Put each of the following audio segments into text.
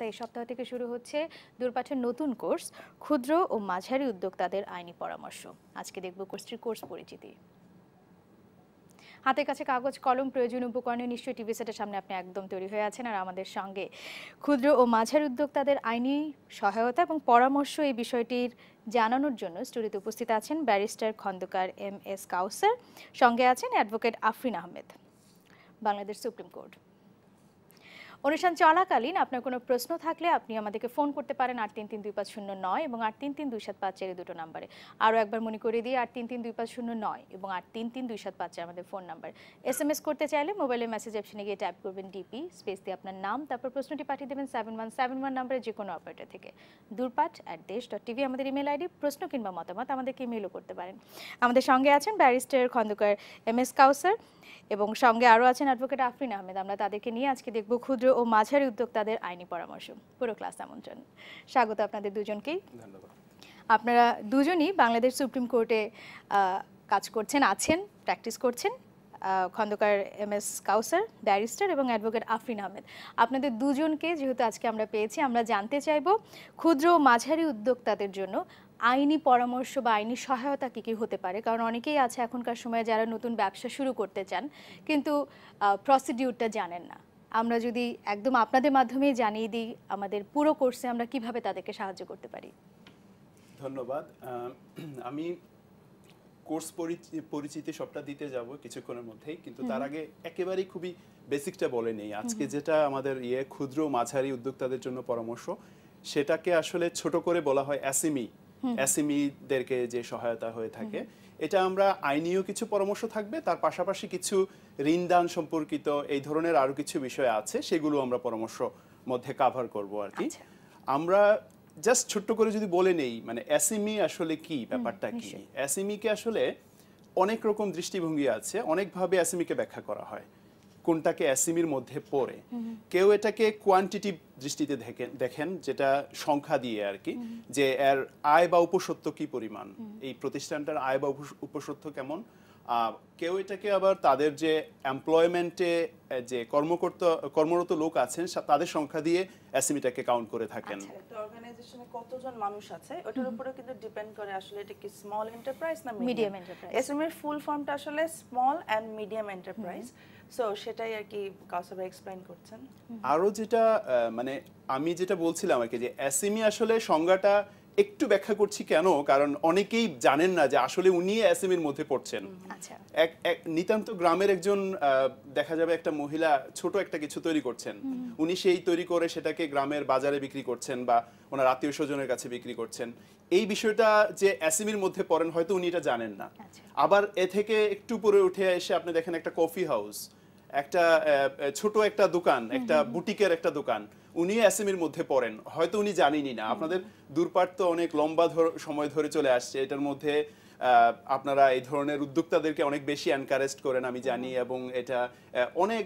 এই সপ্তাহ থেকে শুরু হচ্ছে দূরপাঠের নতুন কোর্স ক্ষুদ্র ও মাঝারি উদ্যোক্তাদের আইনি পরামর্শ। আজকে দেখব কোর্সটির কোর্স পরিচিতি। হাতের কাছে কাগজ কলম প্রয়োজনীয় উপকরণে নিশ্চয়ই টিভি সেটের সামনে আপনি একদম তৈরি হয়ে আছেন। আর আমাদের সঙ্গে ক্ষুদ্র ও মাঝারি উদ্যোক্তাদের আইনি সহায়তা এবং পরামর্শ এই বিষয়টির জানানোর জন্য স্টুডিওতে উপস্থিত আছেন ব্যারিস্টার খন্দকার MS কাউসার, সঙ্গে আছেন advocate Afrin Ahmed, Bangladesh supreme court. অনুষ্ঠান চলাকালীন আপনার কোনো প্রশ্ন থাকলে আপনি আমাদেরকে ফোন করতে পারেন ৮৩৩২৫০৯ এবং ৮৩৩২৭৫ এই দুটো নাম্বারে। আরও একবার মনে করে দিই ৮৩৩২৫০৯ এবং ৮৩৩২৭৫ আমাদের ফোন নাম্বার। SMS করতে চাইলে মোবাইলের মেসেজ অপশনে গিয়ে টাইপ করবেন DP স্পেস দিয়ে আপনার নাম, তারপর প্রশ্নটি পাঠিয়ে দেবেন 7171 নাম্বারে যে কোনো অপারেটর থেকে। durpat@desh.tv আমাদের ইমেল আইডি। প্রশ্ন কিংবা মতামত আমাদেরকে ইমেলও করতে পারেন। আমাদের সঙ্গে আছেন ব্যারিস্টার খন্দকার MS কাউসার এবং সঙ্গে আরও আছেন অ্যাডভোকেট আফরিন আহমেদ। আমরা তাদেরকে নিয়ে আজকে দেখব ক্ষুদ্র ও মাঝারি উদ্যোক্তাদের আইনি পরামর্শ। পুরো ক্লাস আমন্ত্রণ। স্বাগত আপনাদের দুজনকেই। ধন্যবাদ। আপনারা দুজনই বাংলাদেশ সুপ্রিম কোর্টে কাজ করছেন, আছেন, প্র্যাকটিস করছেন। খন্দকার MS কাউসার ব্যারিস্টার এবং অ্যাডভোকেট আফরিন আহমেদ। আপনাদের দুজনকে যেহেতু আজকে আমরা পেয়েছি, আমরা জানতে চাইব ক্ষুদ্র ও মাঝারি উদ্যোক্তাদের জন্য আইনি পরামর্শ বা আইনি সহায়তা কী কী হতে পারে। কারণ অনেকেই আছে এখনকার সময়ে যারা নতুন ব্যবসা শুরু করতে চান কিন্তু প্রসিডিউরটা জানেন না। আমরা যদি একদম আপনাদের মাধ্যমেই জানিয়ে দিই আমাদের পুরো কোর্সে আমরা কিভাবে তাদেরকে সাহায্য করতে পারি। ধন্যবাদ। আমি কোর্স পরিচিতি সবটা দিতে যাব কিছুক্ষণের মধ্যেই, কিন্তু তার আগে একেবারেই খুবই বেসিকটা বলে নেই। আজকে যেটা আমাদের ক্ষুদ্র মাঝারি উদ্যোক্তাদের জন্য পরামর্শ, সেটাকে আসলে ছোট করে বলা হয় এসএমইদেরকে যে সহায়তা হয়ে থাকে। এটা আমরা আইনীয় কিছু পরামর্শ থাকবে, তার পাশাপাশি কিছু ঋণদান সম্পর্কিত এই ধরনের আরো কিছু বিষয় আছে, সেগুলো আমরা পরামর্শ মধ্যে কভার করব আর কি। আমরা জাস্ট ছোট্ট করে যদি বলে নেই, মানে এসএমই আসলে কি, ব্যাপারটা কি। এসএমই কে আসলে অনেক রকম দৃষ্টিভঙ্গি আছে, অনেকভাবে এসএমই কে ব্যাখ্যা করা হয় কোনটাকে এসএমইর মধ্যে পড়ে। কেউ এটাকে কোয়ান্টিটিভ দৃষ্টিতে দেখেন, যেটা সংখ্যা দিয়ে আর কি, যে এর আয় বা উপসত্ত্ব কি পরিমাণ, এই প্রতিষ্ঠানটার আয় বা উপসত্ত্ব কেমন। কেউ এটাকে আবার তাদের যে এমপ্লয়মেন্টে যে কর্মরত লোক আছেন তাদের সংখ্যা দিয়ে এসএমইটাকে কাউন্ট করে থাকেন। একটা অর্গানাইজেশনে কতজন মানুষ আছে ওটার উপরে কিন্তু ডিপেন্ড করে আসলে এটা কি স্মল এন্টারপ্রাইজ না মিডিয়াম এন্টারপ্রাইজ। এসএমই এর ফুল ফর্মটা আসলে small and medium enterprise. So সেটাই আর কি কাউসার ভাই এক্সপ্লেইন করছেন। আরো যেটা মানে আমি যেটা বলছিলাম আর কি, যে এসএমই আসলে সংজ্ঞাটা একটু ব্যাখ্যা করছি কেন, কারণ অনেকেই জানেন না যে আসলে উনি এসএমইর মধ্যে পড়ছেন। এক নিতান্ত গ্রামের একজন দেখা যাবে একটা মহিলা ছোট একটা কিছু তৈরি করছেন, উনি সেই তৈরি করে সেটাকে গ্রামের বাজারে বিক্রি করছেন বা ওনার আত্মীয় স্বজনের কাছে বিক্রি করছেন। এই বিষয়টা যে এসএমইর মধ্যে পড়েন হয়তো উনি এটা জানেন না। আবার এ থেকে একটু পরে উঠে এসে আপনি দেখেন একটা কফি হাউস, একটা ছোট একটা দোকান, একটা বুটিকের একটা দোকান, উনি এসএমইর মধ্যে পড়েন, হয়তো উনি জানেনই না। আপনাদের দূরপাঠ তো অনেক লম্বা সময় ধরে চলে আসছে, এটার মধ্যে আপনারা এই ধরনের উদ্যোক্তাদেরকে অনেক বেশি এনকারেজ করেন আমি জানি, এবং এটা অনেক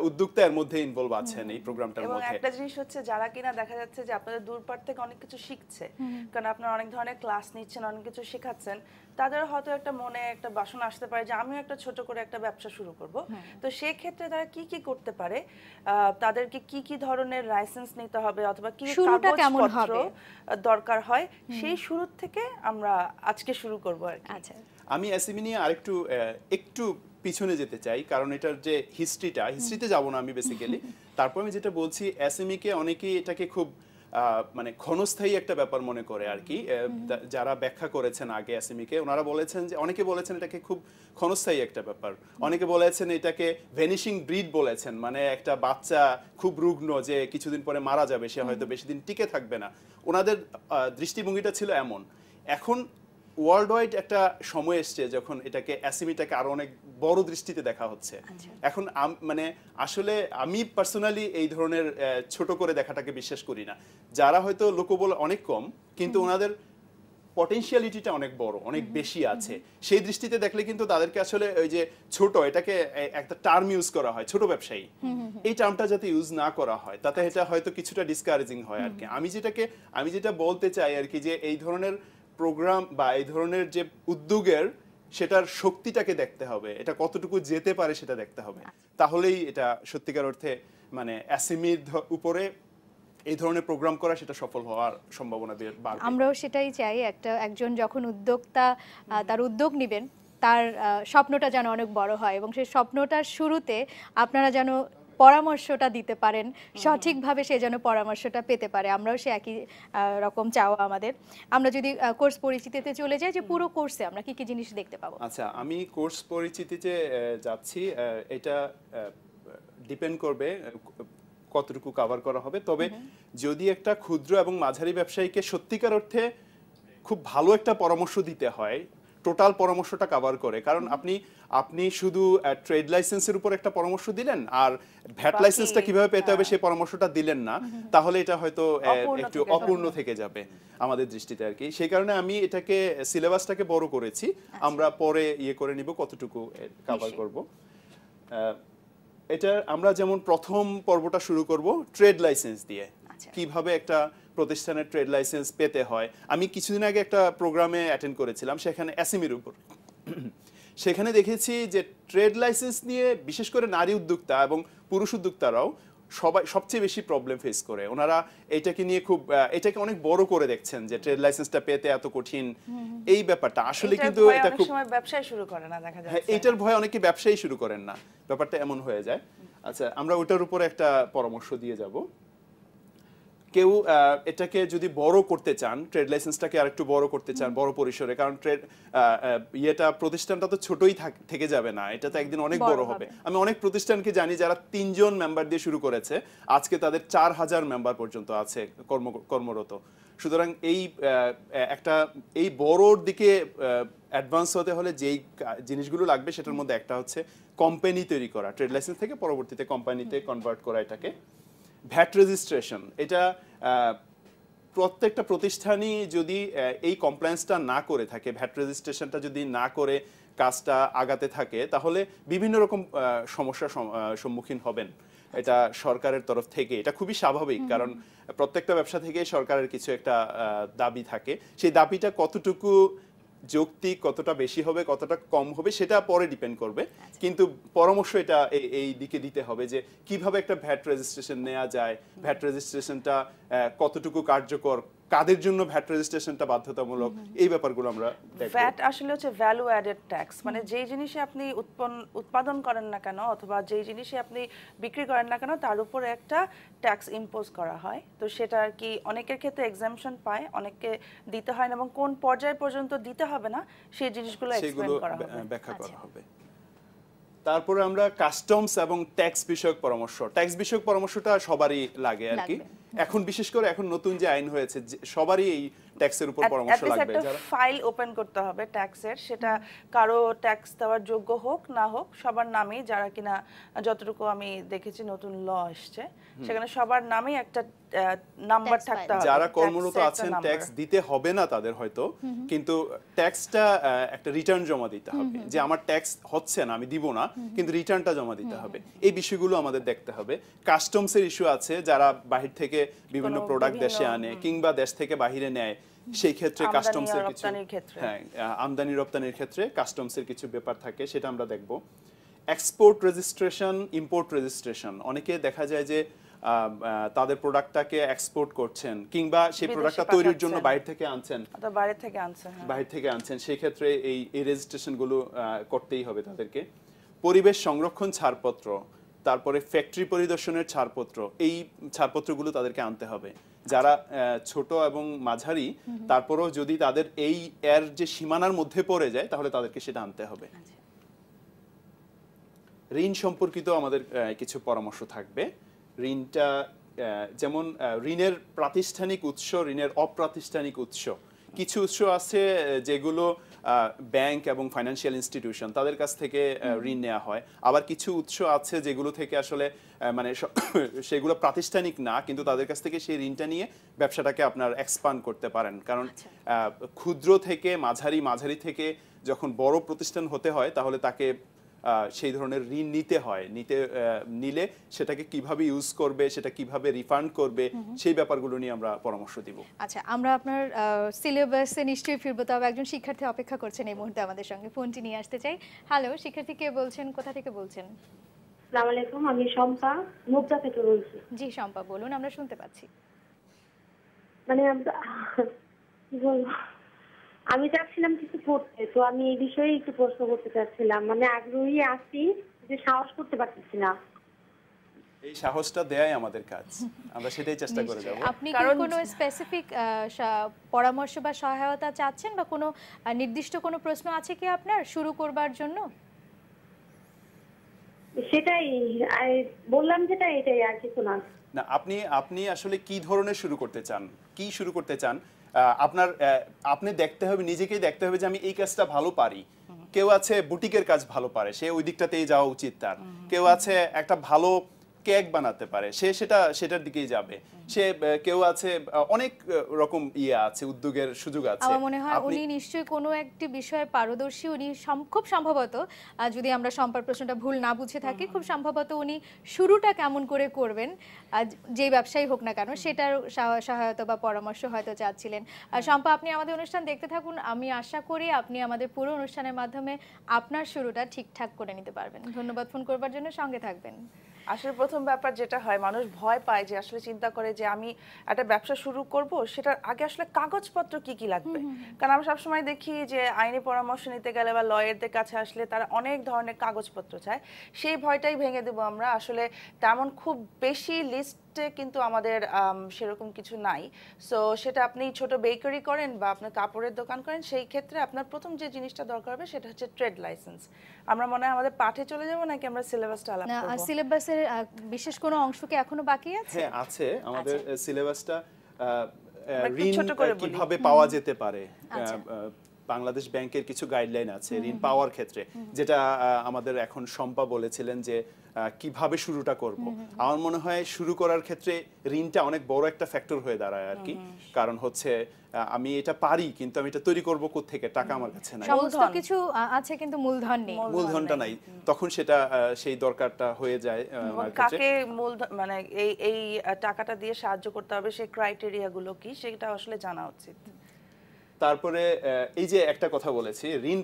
উদ্যোক্তা এর মধ্যে ইনভলভ আছেন এই প্রোগ্রামটার মধ্যে। এবং একটা জিনিস হচ্ছে যারা কিনা দেখা যাচ্ছে যে আপনাদের দূরপাঠ থেকে অনেক কিছু শিখছে, কারণ আপনারা অনেক ধরনের ক্লাস নিচ্ছেন, অনেক কিছু শেখাচ্ছেন, তাদের হয়তো একটা মনে একটা বাসনা আসতে পারে যে আমিও একটা ছোট করে একটা ব্যবসা শুরু করব। তো সেই ক্ষেত্রে তারা কি কি করতে পারে, তাদেরকে কি কি ধরনের লাইসেন্স নিতে হবে অথবা কি কাগজপত্র দরকার হয়, সেই শুরু থেকে আমরা আজকে শুরু করব আর কি। আচ্ছা, আমি এসএমই নিয়ে আরেকটু একটু পিছনে যেতে চাই, কারণ এটার যে হিস্ট্রিতে যাব না আমি বেসিক্যালি। তারপর আমি যেটা বলছি, এসএমই কে অনেকেই এটাকে খুব মানে ক্ষণস্থায়ী একটা ব্যাপার মনে করে আর কি। যারা ব্যাখ্যা করেছেন আগে এসএমই কে, ওনারা বলেছেন যে, অনেকে বলেছেন এটাকে খুব ক্ষণস্থায়ী একটা ব্যাপার, অনেকে বলেছেন এটাকে ভ্যানিশিং ব্রিড বলেছেন, মানে একটা বাচ্চা খুব রুগ্ন যে কিছুদিন পরে মারা যাবে, সে হয়তো বেশি দিন টিকে থাকবে না। ওনাদের দৃষ্টিভঙ্গিটা ছিল এমন। এখন ওয়ার্ল্ড ওয়াইড একটা সময় এসছে যখন এটাকে এসএমইটাকে আরো অনেক বড় দৃষ্টিতে দেখা হচ্ছে। এখন মানে আসলে আমি পার্সোনালি এই ধরনের ছোট করে দেখাটাকে বিশ্বাস করি না। যারা হয়তো লোকবল অনেক কম কিন্তু ওনাদের পটেনশিয়ালিটিটা অনেক বড়, অনেক বেশি আছে, সেই দৃষ্টিতে দেখলে কিন্তু তাদেরকে আসলে ওই যে ছোট, এটাকে একটা টার্ম ইউজ করা হয় ছোট ব্যবসায়ী, এই টার্মটা যাতে ইউজ না করা হয়, তাতে এটা হয়তো কিছুটা ডিসকারেজিং হয় আর কি। আমি যেটা বলতে চাই আর কি, যে এই ধরনের প্রোগ্রাম বা এই ধরনের যে উদ্যোগের, সেটার শক্তিটাকে দেখতে হবে, এটা কতটুকু যেতে পারে সেটা দেখতে হবে, তাহলেই এটা সত্যিকার অর্থে মানে এসএমইর উপরে এই ধরনের প্রোগ্রাম করা, সেটা সফল হওয়ার সম্ভাবনা বাড়বে। আমরাও সেটাই চাই, একজন যখন উদ্যোক্তা তার উদ্যোগ নেবেন, তার স্বপ্নটা যেন অনেক বড় হয় এবং সেই স্বপ্নটার শুরুতে আপনারা যেন পরামর্শটা দিতে পারেন, সঠিকভাবে সে যেন পরামর্শটা পেতে পারে। আমরাও সে একই রকম চাওয়া আমাদের। আমরা যদি কোর্স পরিচিতিতে চলে যাই, যে পুরো কোর্সে আমরা কি কি জিনিস দেখতে পাবো? আচ্ছা, আমি কোর্স পরিচিতিতে যাচ্ছি, এটা ডিপেন্ড করবে কতটুকু কভার করা হবে। তবে যদি একটা ক্ষুদ্র এবং মাঝারি ব্যবসায়ীকে সত্যিকার অর্থে খুব ভালো একটা পরামর্শ দিতে হয়, টোটাল পরামর্শটা কভার করে, কারণ আপনি শুধু ট্রেড লাইসেন্সের উপর একটা পরামর্শ দিলেন আর ভ্যাট লাইসেন্সটা কিভাবে পেতে হবে সেই পরামর্শটা দিলেন না, তাহলে এটা হয়তো একটু অপূর্ণ থেকে যাবে আমাদের দৃষ্টিতে আর কি। সেই কারণে আমি এটাকে সিলেবাসটাকে বড় করেছি, আমরা পরে করে নিব কতটুকু কভার করব। এটা আমরা যেমন প্রথম পর্বটা শুরু করব ট্রেড লাইসেন্স দিয়ে, কিভাবে একটা প্রতিষ্ঠানের ট্রেড লাইসেন্স পেতে হয়। আমি কিছুদিন আগে একটা প্রোগ্রামে অ্যাটেন্ড করেছিলাম, সেখানে এসএমইর উপর। সেখানে দেখেছি যে ট্রেড লাইসেন্স নিয়ে বিশেষ করে নারী উদ্যোক্তা এবং পুরুষ উদ্যোক্তারাও সবচেয়ে বেশি প্রবলেম ফেস করে। ওনারা এটাকে নিয়ে এটাকে অনেক বড় করে দেখছেন যে ট্রেড লাইসেন্সটা পেতে এত কঠিন, এই ব্যাপারটা আসলে কিন্তু এটা খুব সময় ব্যবসায় শুরু করে না, দেখা যায় এটার ভয় অনেকে ব্যবসায়ী শুরু করেন না, ব্যাপারটা এমন হয়ে যায়। আচ্ছা, আমরা ওটার উপরে একটা পরামর্শ দিয়ে যাব। কেউ এটাকে যদি বড় করতে চান, ট্রেড লাইসেন্সটাকে আরেকটু বড় করতে চান, বড় পরিসরে, কারণ প্রতিষ্ঠানটা তো ছোটই থেকে যাবে না, এটা তো একদিন অনেক বড় হবে। আমি অনেক প্রতিষ্ঠানকে জানি যারা 3 জন মেম্বার দিয়ে শুরু করেছে, আজকে তাদের 4000 মেম্বার পর্যন্ত আছে কর্মরত। সুতরাং এই বড়র দিকে অ্যাডভান্স হতে হলে যেই জিনিসগুলো লাগবে সেটার মধ্যে একটা হচ্ছে কোম্পানি তৈরি করা, ট্রেড লাইসেন্স থেকে পরবর্তীতে কোম্পানিতে কনভার্ট করা। এটাকে ভ্যাট রেজিস্ট্রেশন, এটা প্রত্যেকটা প্রতিষ্ঠানই যদি এই কমপ্লায়েন্সটা না করে থাকে, ভ্যাট রেজিস্ট্রেশনটা যদি না করে কাজটা আগাতে থাকে, তাহলে বিভিন্ন রকম সমস্যার সম্মুখীন হবেন। এটা সরকারের তরফ থেকে, এটা খুবই স্বাভাবিক, কারণ প্রত্যেকটা ব্যবসা থেকে সরকারের কিছু একটা দাবি থাকে। সেই দাবিটা কতটুকু যৌক্তিক, কতটা বেশি হবে, কতটা কম হবে, সেটা পরে ডিপেন্ড করবে। কিন্তু পরামর্শ এটা এই দিকে দিতে হবে যে কিভাবে একটা ভ্যাট রেজিস্ট্রেশন নেওয়া যায়, ভ্যাট রেজিস্ট্রেশনটা কতটুকু কার্যকর, কাদের জন্য ভ্যাট রেজিস্ট্রেশনটা বাধ্যতামূলক, এই ব্যাপারগুলো আমরা দেখব। ভ্যাট আসলে হচ্ছে ভ্যালু অ্যাডেড ট্যাক্স, মানে যেই জিনিসে আপনি উৎপাদন করেন না কেন অথবা যেই জিনিসে আপনি বিক্রি করেন না কেন, তার উপরে একটা ট্যাক্স ইম্পোজ করা হয়। তো সেটা আর কি অনেকের ক্ষেত্রে এক্সাম্পশন পায়, অনেককে দিতে হয় না, এবং কোন পর্যায় পর্যন্ত দিতে হবে না সেই জিনিসগুলো এক্সপ্লেইন করা হবে, ব্যাখ্যা করা হবে। তারপরে আমরা কাস্টমস এবং ট্যাক্স বিষয়ক পরামর্শ, ট্যাক্স বিষয়ক পরামর্শটা সবারই লাগে আর কি। এখন বিশেষ করে এখন নতুন যে আইন হয়েছে, সবারই এই ট্যাক্সের উপর পরামর্শ লাগবে। যারা ফাইল ওপেন করতে হবে ট্যাক্সের, সেটা কারো ট্যাক্স দেওয়ার যোগ্য হোক না হোক, সবার নামেই, যারা কিনা যতটুকু আমি দেখেছি নতুন ল আসছে সেখানে সবার নামেই একটা নাম্বার থাকতে হবে। যারা কর্মরত আছেন ট্যাক্স দিতে হবে না তাদের হয়তো, কিন্তু ট্যাক্সটা একটা রিটার্ন জমা দিতে হবে, যে আমার ট্যাক্স হচ্ছে না, আমি দিব না, কিন্তু রিটার্নটা জমা দিতে হবে। এই বিষয়গুলো আমাদের দেখতে হবে। কাস্টমসের ইস্যু আছে, যারা বাহির থেকে বিভিন্ন প্রোডাক্ট দেশে আনে কিংবা দেশ থেকে বাহিরে নেয়, সেই ক্ষেত্রে কাস্টমসের কিছু, হ্যাঁ, আমদানি রপ্তানির ক্ষেত্রে কাস্টমসের কিছু ব্যাপার থাকে, সেটা আমরা দেখব। এক্সপোর্ট রেজিস্ট্রেশন, ইম্পোর্ট রেজিস্ট্রেশন, অনেকে দেখা যায় যে তাদের প্রোডাক্টটাকে এক্সপোর্ট করছেন কিংবা সেই প্রোডাক্টটা তৈরির জন্য বাইরে থেকে আনছেন, বাইরে থেকে আনছেন, সেই ক্ষেত্রে এই রেজিস্ট্রেশনগুলো করতেই হবে তাদেরকে। পরিবেশ সংরক্ষণ ছাড়পত্র, তারপরে ফ্যাক্টরি পরিদর্শনের ছাড়পত্র, এই ছাড়পত্রগুলো তাদেরকে আনতে হবে। যারা ছোট এবং মাঝারি, তারপরেও যদি তাদের এর যে সীমানার মধ্যে পড়ে যায়, তাহলে তাদেরকে সেটা আনতে হবে। ঋণ সম্পর্কিত আমাদের কিছু পরামর্শ থাকবে। ঋণটা যেমন ঋণের প্রাতিষ্ঠানিক উৎস, ঋণের অপ্রাতিষ্ঠানিক উৎস। কিছু উৎস আছে যেগুলো ব্যাংক এবং ফাইন্যান্সিয়াল ইনস্টিটিউশন, তাদের কাছ থেকে ঋণ নেওয়া হয়। আবার কিছু উৎস আছে যেগুলো থেকে আসলে মানে সেগুলো প্রাতিষ্ঠানিক না, কিন্তু তাদের কাছ থেকে সেই ঋণটা নিয়ে ব্যবসাটাকে আপনার এক্সপান্ড করতে পারেন। কারণ ক্ষুদ্র থেকে মাঝারি থেকে যখন বড় প্রতিষ্ঠান হতে হয়, তাহলে তাকে সেই ধরনের ঋণ নিলে সেটাকে কিভাবে ইউজ করবে, সেটা কিভাবে রিফান্ড করবে, সেই ব্যাপারগুলো নিয়ে আমরা পরামর্শ দিব। আচ্ছা, আমরা আপনার সিলেবাসে নিশ্চয়ই ফিরবো, তবে একজন শিক্ষার্থী অপেক্ষা করছেন এই মুহূর্তে আমাদের সঙ্গে, ফোনটি নিয়ে আসতে চাই। হ্যালো, শিক্ষার্থী কে বলছেন, কোথা থেকে বলছেন? আসসালামু আলাইকুম, আমি শম্পা মুগদা থেকে বলছি। জি শম্পা, বলুন, আমরা শুনতে পাচ্ছি। মানে কি বলবো, আমি চাচ্ছিলাম কিছু করতে, তো আমি এই বিষয়ে একটু প্রশ্ন করতে চাচ্ছিলাম। মানে আগ্রহী আছি, যে সাহস করতে পারতেছি না। এই সাহসটা দেয়াই আমাদের কাজ, আমরা সেটাই চেষ্টা করে যাব। আপনি কি কারণ কোনো স্পেসিফিক পরামর্শ বা সহায়তা চাচ্ছেন, বা কোনো নির্দিষ্ট কোনো প্রশ্ন আছে কি আপনার শুরু করবার জন্য? সেটাই বললাম, যেটা এটাই, আর কিছু না। না, আপনি আপনি আসলে কি ধরনের শুরু করতে চান, কি শুরু করতে চান? আপনার আপনি দেখতে হবে, নিজেকেই দেখতে হবে যে আমি এই কাজটা ভালো পারি। কেউ আছে বুটিকের কাজ ভালো পারে, সে ওই দিকটাতেই যাওয়া উচিত তার। কেউ আছে একটা ভালো কেক বানাতে পারে, সে সেটার দিকেই যাবে। সে কেউ আছে অনেক রকম আছে, উদ্যোগের সুযোগ আছে। আমার মনে হয় উনি নিশ্চয়ই কোনো একটি বিষয়ে পারদর্শী। উনি খুব সম্ভবত, যদি আমরা সম্পার প্রশ্নটা ভুল না বুঝে থাকি, খুব সম্ভবত উনি শুরুটা কেমন করে করবেন, যে ব্যবসায়ী হোক না কেন, সেটার সহায়তা বা পরামর্শ হয়তো চাচ্ছিলেন। শম্পা, আপনি আমাদের অনুষ্ঠান দেখতে থাকুন। আমি আশা করি আপনি আমাদের পুরো অনুষ্ঠানের মাধ্যমে আপনার শুরুটা ঠিকঠাক করে নিতে পারবেন। ধন্যবাদ ফোন করবার জন্য, সঙ্গে থাকবেন। আসলে প্রথম ব্যাপার যেটা হয়, মানুষ ভয় পায়, যে আসলে চিন্তা করে যে আমি একটা ব্যবসা শুরু করব, সেটার আগে আসলে কাগজপত্র কি কি লাগবে। কারণ আমরা সবসময় দেখি যে আইনি পরামর্শ নিতে গেলে বা লয়ারদের কাছে আসলে তারা অনেক ধরনের কাগজপত্র চায়। সেই ভয়টাই ভেঙে দেবো আমরা। আসলে তেমন খুব বেশি লিস্ট কিন্তু আমাদের সেরকম কিছু নাই। সো সেটা আপনি ছোট বেকারি করেন বা আপনার কাপড়ের দোকান করেন, সেই ক্ষেত্রে আপনার প্রথম যে জিনিসটা দরকার হবে সেটা হচ্ছে ট্রেড লাইসেন্স। আমরা মনে হয় আমাদের পাঠে চলে যাব, নাকি আমরা সিলেবাসটা আলাপ করব? সিলেবাসের বিশেষ কোনো অংশ কি এখনো বাকি আছে? হ্যাঁ আছে, আমাদের সিলেবাসটা একটু ঋণ ছোট করে বলি। কিভাবে পাওয়া যেতে পারে। বাংলাদেশ ব্যাংকের কিছু গাইডলাইন আছে ঋণ পাওয়ার ক্ষেত্রে, যেটা আমাদের এখন শম্পা বলেছিলেন যে কিভাবে শুরুটা করব। আমার মনে হয় শুরু করার ক্ষেত্রে ঋণটা অনেক বড় একটা ফ্যাক্টর হয়ে দাঁড়ায় আর কি। কারণ হচ্ছে আমি এটা পারি, কিন্তু আমি এটা তৈরি করব কোত্থেকে, টাকা আমার কাছে নাই, সমস্ত কিছু আছে কিন্তু মূলধন নেই, মূলধনটা নাই। তখন সেটা সেই দরকারটা হয়ে যায় আমার ক্ষেত্রে। কাকে মূলধন মানে এই টাকাটা দিয়ে সাহায্য করতে হবে, সেই ক্রাইটেরিয়া গুলো কি, সেটা আসলে জানা উচিত। তারপরে এই যে একটা কথা বলেছি, ঋণ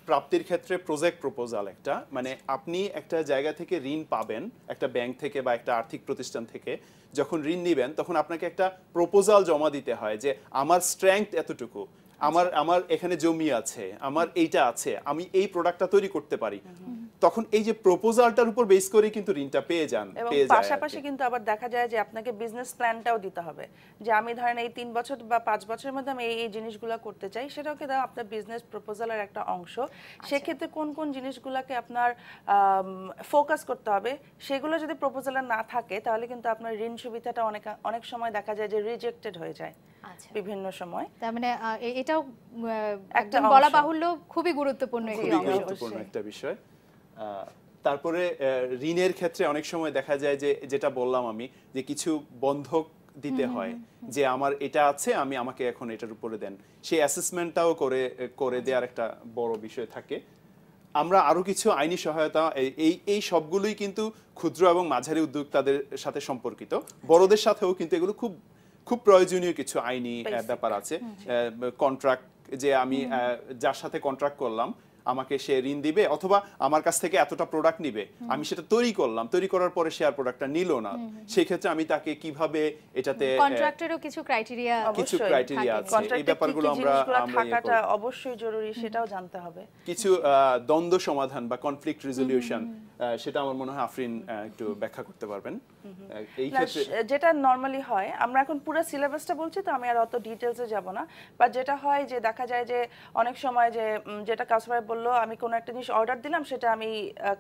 প্রাপ্তির ক্ষেত্রে প্রজেক্ট প্রপোজাল একটা, মানে আপনি একটা জায়গা থেকে ঋণ পাবেন, একটা ব্যাংক থেকে বা একটা আর্থিক প্রতিষ্ঠান থেকে যখন ঋণ নেবেন, তখন আপনাকে একটা প্রপোজাল জমা দিতে হয় যে আমার স্ট্রেংথ এতটুকু, আমার এখানে জমি আছে, আমার এইটা আছে, আমি এই প্রোডাক্টটা তৈরি করতে পারি। তখন এই যে প্রপোজালটার উপর বেস করে কিন্তু ঋণটা পেয়ে যায়। এবং পাশাপাশি কিন্তু আবার দেখা যায় যে আপনাকে বিজনেস প্ল্যানটাও দিতে হবে, যে আমি ধরেন এই 3 বছর বা 5 বছরের মধ্যে আমি এই জিনিসগুলো করতে চাই, সেটাও কিন্তু আপনার বিজনেস প্রপোজালের একটা অংশ। সেক্ষেত্রে কোন কোন জিনিসগুলোকে আপনার ফোকাস করতে হবে, সেগুলো যদি প্রপোজালে না থাকে, তাহলে কিন্তু আপনার ঋণ সুবিধাটা অনেক সময় দেখা যায় যে রিজেক্টেড হয়ে যায় বিভিন্ন সময়। তার মানে এটাও একদম বলা বাহুল্য খুবই গুরুত্বপূর্ণ একটা বিষয়। তারপরে ঋণের ক্ষেত্রে অনেক সময় দেখা যায় যে, যেটা বললাম আমি, যে কিছু বন্ধক দিতে হয়, যে আমার এটা আছে, আমাকে এখন এটার উপরে দেন। সেই অ্যাসেসমেন্টটাও করে দেওয়ার একটা বড় বিষয় থাকে। আমরা আরো কিছু আইনি সহায়তা, এই সবগুলোই কিন্তু ক্ষুদ্র এবং মাঝারি উদ্যোক্তাদের সাথে সম্পর্কিত। বড়দের সাথেও কিন্তু এগুলো খুব খুব প্রয়োজনীয় কিছু আইনি ব্যাপার আছে। কন্ট্রাক্ট, যে আমি যার সাথে কন্ট্রাক্ট করলাম, আমাকে সে ঋণ দিবে, অথবা আমার কাছ থেকে এতটা প্রোডাক্ট নিবে, আমি সেটা তৈরি করলাম, তৈরি করার পরে সে আর প্রোডাক্টটা নিল না, সেই ক্ষেত্রে আমি তাকে কিভাবে এটাতে, কন্ট্রাক্টরেরও কিছু ক্রাইটেরিয়া আছে, এই ব্যাপারগুলো আমরা থাকাটা অবশ্যই জরুরি, সেটাও জানতে হবে। কিছু দ্বন্দ্ব সমাধান বা কনফ্লিক্ট রেজলিউশন, সেটা আমার মনে হয় আফরিন একটু ব্যাখ্যা করতে পারবেন এই ক্ষেত্রে। যেটা নরমালি হয়, আমরা এখন পুরো সিলেবাসটা বলছি, তো আমি আর অত ডিটেইলসে যাব না, বাট যেটা হয় যে দেখা যায় যে অনেক সময় যে যেটা কাস্টমার বললো, আমি কোনো একটা জিনিস অর্ডার দিলাম, সেটা আমি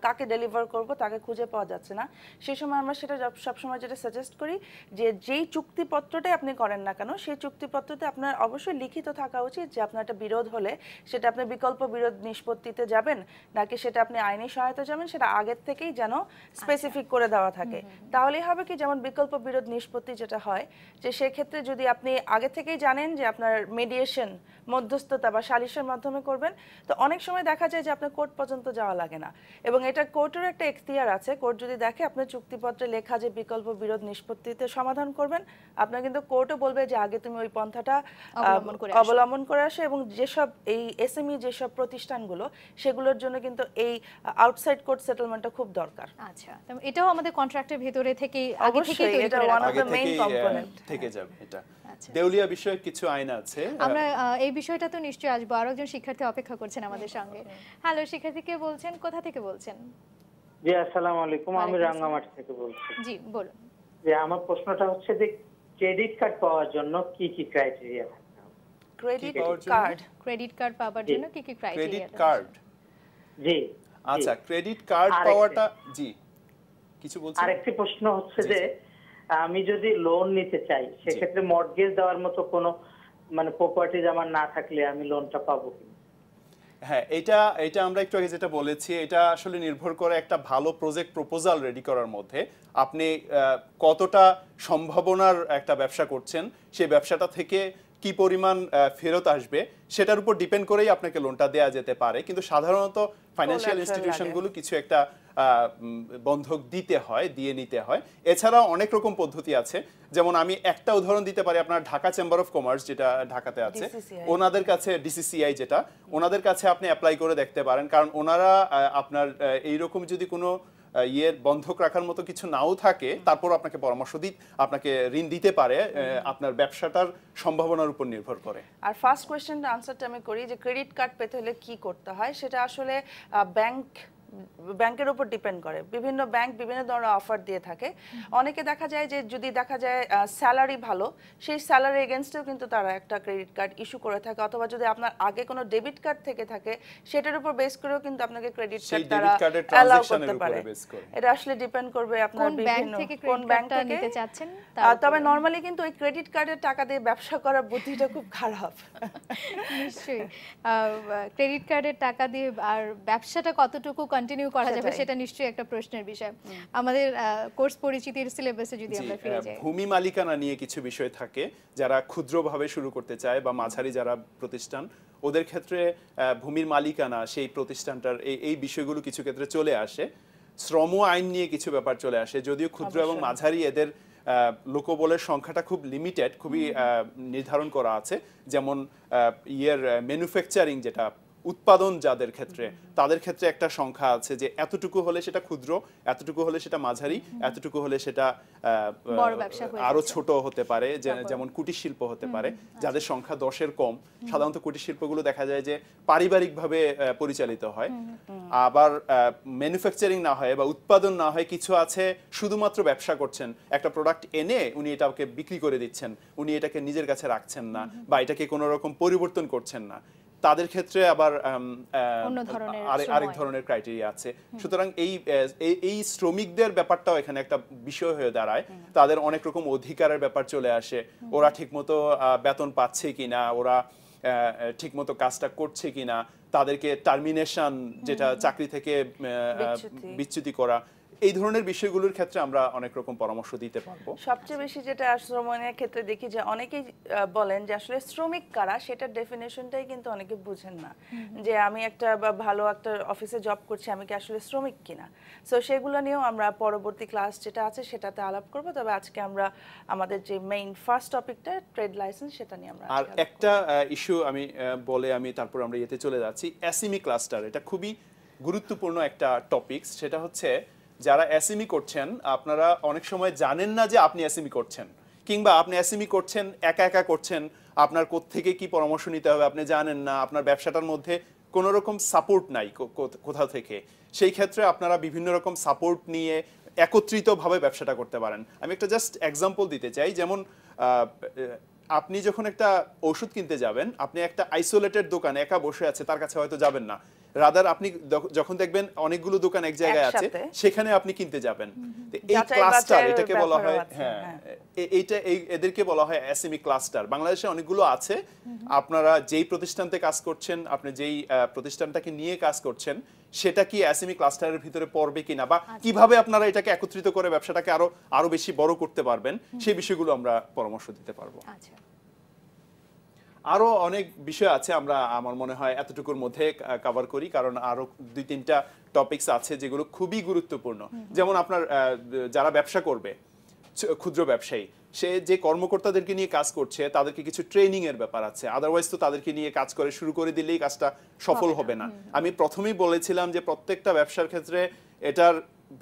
কাকে ডেলিভার করব তাকে খুঁজে পাওয়া যাচ্ছে না। সেই সময় আমরা সেটা সবসময় যেটা সাজেস্ট করি, যে যেই চুক্তিপত্রটাই আপনি করেন না কেন, সেই চুক্তিপত্রতে আপনার অবশ্যই লিখিত থাকা উচিত যে আপনার একটা বিরোধ হলে সেটা আপনি বিকল্প বিরোধ নিষ্পত্তিতে যাবেন, নাকি সেটা আপনি আইনি সহায়তা যাবেন, সেটা আগের থেকেই যেন স্পেসিফিক করে দেওয়া থাকে। তাহলেই হবে কি, যেমন বিকল্প বিরোধ নিষ্পত্তি যেটা হয়, যে সেক্ষেত্রে যদি আপনি আগে থেকেই জানেন যে আপনার মিডিয়েশন, মধ্যস্থতা বা সালিশের মাধ্যমে করবেন, তো অনেক সময় দেখা যায় যে আপনার কোর্ট পর্যন্ত যাওয়া লাগে না। এবং এটা কোর্টের একটা এখতিয়ার আছে, কোর্ট যদি দেখে আপনার চুক্তিপত্রে লেখা যে বিকল্প বিরোধ নিষ্পত্তিতে সমাধান করবেন, আপনার কিন্তু কোর্টও বলবে যে আগে তুমি ওই পন্থাটা অবলম্বন করে আসো। এবং যেসব এই এসএমই যেসব প্রতিষ্ঠানগুলো, সেগুলোর জন্য কিন্তু এই আউটসাইড কোর্ট সেটেলমেন্ট ইনভলভমেন্টটা খুব দরকার। আচ্ছা, তো এটাও আমাদের কন্ট্রাক্টের ভিতরে থেকে আগে থেকেই অবশ্যই তৈরি এটা করে one রাখা of the main component। থেকে যাবে এটা। আচ্ছা। দেউলিয়া বিষয়ে কিছু আইন আছে। আমরা এই বিষয়টা তো নিশ্চয়ই আসবো, আরো একজন শিক্ষার্থী অপেক্ষা করছেন আমাদের সঙ্গে। হ্যালো, শিক্ষার্থী কে বলছেন, কোথা থেকে বলছেন? জি আসসালামু আলাইকুম, আমি ওয়ালাইকুম রাঙ্গামাটি থেকে বলছি। জি বলুন। যে আমার প্রশ্নটা হচ্ছে যে ক্রেডিট কার্ড পাওয়ার জন্য কি কি ক্রাইটেরিয়া থাকতে হবে? ক্রেডিট পাওয়ার জন্য? কার্ড, ক্রেডিট কার্ড পাওয়ার জন্য কি কি ক্রাইটেরিয়া? ক্রেডিট কার্ড, জি আচ্ছা ক্রেডিট কার্ড আরেকটা- পাওয়াটা, জি কিছু বলছেন? আরেকটি প্রশ্ন হচ্ছে জি, যে আমি যদি লোন নিতে চাই সেক্ষেত্রে মর্টগেজ দেওয়ার মতো কোনো মানে প্রপার্টিজ আমার না থাকলে আমি লোনটা পাবো কি? হ্যাঁ, এটা আমরা একটু আগে যেটা বলেছি, এটা আসলে নির্ভর করে একটা ভালো প্রজেক্ট প্রপোজাল রেডি করার মধ্যে আপনি কতটা সম্ভাবনার একটা ব্যবসা করছেন, সেই ব্যবসাটা থেকে কি পরিমাণ ফেরত আসবে সেটার উপর ডিপেন্ড করেই আপনাকে লোনটা দেয়া যেতে পারে। কিন্তু সাধারণত ফাইন্যান্সিয়াল Collateral ইনস্টিটিউশনগুলো কিছু একটা বন্ধক দিতে হয়, দিয়ে নিতে হয়। এছাড়াও অনেক রকম পদ্ধতি আছে, যেমন আমি একটা উদাহরণ দিতে পারি, আপনার ঢাকা চেম্বার অফ কমার্স যেটা ঢাকাতে আছে, DCCI ওনাদের কাছে ডিসিসিআই যেটা, ওনাদের কাছে আপনি অ্যাপ্লাই করে দেখতে পারেন। কারণ ওনারা আপনার এইরকম যদি কোনো ইয়ের বন্ধক রাখার মতো কিছু নাও থাকে, তারপর আপনাকে পরামর্শ আপনাকে ঋণ দিতে পারে আপনার ব্যবসাটার সম্ভাবনার উপর নির্ভর করে। আর ফার্স্ট কোয়েশ্চেনটা আনসারটা আমি করি যে ক্রেডিট কার্ড পেতে হলে কি করতে হয়, সেটা আসলে ব্যাংকের উপর ডিপেন্ড করে। বিভিন্ন ব্যাংক বিভিন্ন ধরনের অফার দিয়ে থাকে। অনেকে দেখা যায় যে যদি দেখা যায় স্যালারি ভালো, সেই স্যালারি এগেনস্টেও কিন্তু তারা একটা ক্রেডিট কার্ড ইস্যু করে থাকে, অথবা যদি আপনার আগে কোনো ডেবিট কার্ড থেকে থাকে সেটার উপর বেস করেও কিন্তু আপনাকে ক্রেডিট কার্ড তারা অ্যালাউ করতে পারে। এটা আসলে ডিপেন্ড করবে আপনার বিভিন্ন কোন ব্যাংক থেকে নিতে চাচ্ছেন। তবে নরমালি কিন্তু ওই ক্রেডিট কার্ডের টাকা দিয়ে ব্যবসা করার বুদ্ধিটা খুব খারাপ। নিশ্চয়ই ক্রেডিট কার্ডের টাকা দিয়ে আর ব্যবসাটা কতটুকু কন্টিনিউ করা যাবে সেটা নিশ্চয়ই একটা প্রশ্নের বিষয়। আমাদের কোর্স পরিচিতির সিলেবাসে যদি আমরা ফিরে যাই, ভূমি মালিকানা নিয়ে কিছু বিষয় থাকে, যারা ক্ষুদ্রভাবে শুরু করতে চায় বা মাঝারি যারা প্রতিষ্ঠান, ওদের ক্ষেত্রে ভূমির মালিকানা সেই প্রতিষ্ঠানটার এই বিষয়গুলো কিছু ক্ষেত্রে চলে আসে। শ্রম আইন নিয়ে কিছু ব্যাপার চলে আসে, যদিও ক্ষুদ্র এবং মাঝারি এদের লোকবলের সংখ্যাটা খুব লিমিটেড, খুবই নির্ধারণ করা আছে। যেমন ম্যানুফ্যাকচারিং যেটা উৎপাদন যাদের ক্ষেত্রে, তাদের ক্ষেত্রে একটা সংখ্যা আছে যে এতটুকু হলে সেটা ক্ষুদ্র, এতটুকু হলে সেটা মাঝারি, এতটুকু হলে সেটা আরো ছোট হতে পারে, যেমন কুটির শিল্প হতে পারে, যাদের সংখ্যা 10-এর কম। সাধারণত কুটির শিল্পগুলো দেখা যায় যে পারিবারিকভাবে পরিচালিত হয়। আবার ম্যানুফ্যাকচারিং না হয় বা উৎপাদন না হয়, কিছু আছে শুধুমাত্র ব্যবসা করছেন, একটা প্রোডাক্ট এনে উনি এটাকে বিক্রি করে দিচ্ছেন, উনি এটাকে নিজের কাছে রাখছেন না বা এটাকে কোনো রকম পরিবর্তন করছেন না। তাদের ক্ষেত্রে আবার আরেক ধরনের ক্রাইটেরিয়া আছে। সুতরাং এই শ্রমিকদের ব্যাপারটাও এখানে একটা বিষয় হয়ে দাঁড়ায়। তাদের অনেক রকম অধিকারের ব্যাপার চলে আসে, ওরা ঠিকমতো বেতন পাচ্ছে কিনা, ওরা ঠিকমতো কাজটা করছে কিনা, তাদেরকে টার্মিনেশন যেটা চাকরি থেকে বিচ্যুতি করা, এই ধরনের বিষয়গুলোর ক্ষেত্রে আমরা অনেক রকম পরামর্শ দিতে পারবো। সবচেয়ে বেশি যেটা শ্রমণের ক্ষেত্রে দেখি যে অনেকেই বলেন যে আসলে শ্রমিক কারা সেটার ডেফিনেশনটাই কিন্তু অনেকে বুঝেন না, যে আমি একটা ভালো একটা অফিসে জব করছি, আমি কি আসলে শ্রমিক কিনা। সো সেগুলো নিয়েও আমরা পরবর্তী ক্লাস যেটা আছে সেটাতে আলাপ করব। তবে আজকে আমরা আমাদের যে মেইন ফার্স্ট টপিকটা ট্রেড লাইসেন্স, সেটা নিয়ে আমরা আর একটা ইস্যু আমি তারপর আমরা ইয়েতে চলে যাচ্ছি, এসএমই ক্লাস্টার। এটা খুবই গুরুত্বপূর্ণ একটা টপিকস। সেটা হচ্ছে যারা এসএমই করছেন, আপনারা অনেক সময় জানেন না যে আপনি এসএমই করছেন, কিংবা আপনি এসএমই করছেন একা করছেন, আপনার কোত্থেকে কি পরামর্শ নিতে হবে আপনি জানেন না, আপনার ব্যবসাটার মধ্যে কোনো রকম সাপোর্ট নাই কোথাও থেকে। সেই ক্ষেত্রে আপনারা বিভিন্ন রকম সাপোর্ট নিয়ে একত্রিতভাবে ব্যবসাটা করতে পারেন। আমি একটা জাস্ট এক্সাম্পল দিতে চাই। যেমন আপনি যখন একটা ওষুধ কিনতে যাবেন, আপনি একটা আইসোলেটেড দোকান একা বসে আছে তার কাছে হয়তো যাবেন না, রাদার আপনি যখন দেখবেন অনেকগুলো দোকান এক জায়গায় আছে, সেখানে আপনি কিনতে যাবেন। এই ক্লাস্টার এটাকে বলা হয়, হ্যাঁ এদেরকে বলা হয় এসএমই ক্লাস্টার। বাংলাদেশে অনেকগুলো আছে। আপনারা যেই প্রতিষ্ঠানতে কাজ করছেন, আপনি যেই প্রতিষ্ঠানটাকে নিয়ে কাজ করছেন, সেটা কি এসএমই ক্লাস্টারের ভিতরে পড়বে কিনা, বা কিভাবে আপনারা এটাকে একত্রিত করে ব্যবসাটাকে আরো বেশি বড় করতে পারবেন, সেই বিষয়গুলো আমরা পরামর্শ দিতে পারবো। আরো অনেক বিষয় আছে, আমরা আমার মনে হয় এতটুকুর মধ্যে কভার করি, কারণ আরো 2-3টা টপিকস আছে যেগুলো খুবই গুরুত্বপূর্ণ। যেমন আপনার যারা ব্যবসা করবে, ক্ষুদ্র ব্যবসায়ী, সে যে কর্মকর্তাদেরকে নিয়ে কাজ করছে তাদেরকে কিছু ট্রেনিং এর ব্যাপার আছে, আদারওয়াইজ তো তাদেরকে নিয়ে কাজ করে শুরু করে দিলেই কাজটা সফল হবে না। আমি প্রথমেই বলেছিলাম যে প্রত্যেকটা ব্যবসার ক্ষেত্রে এটার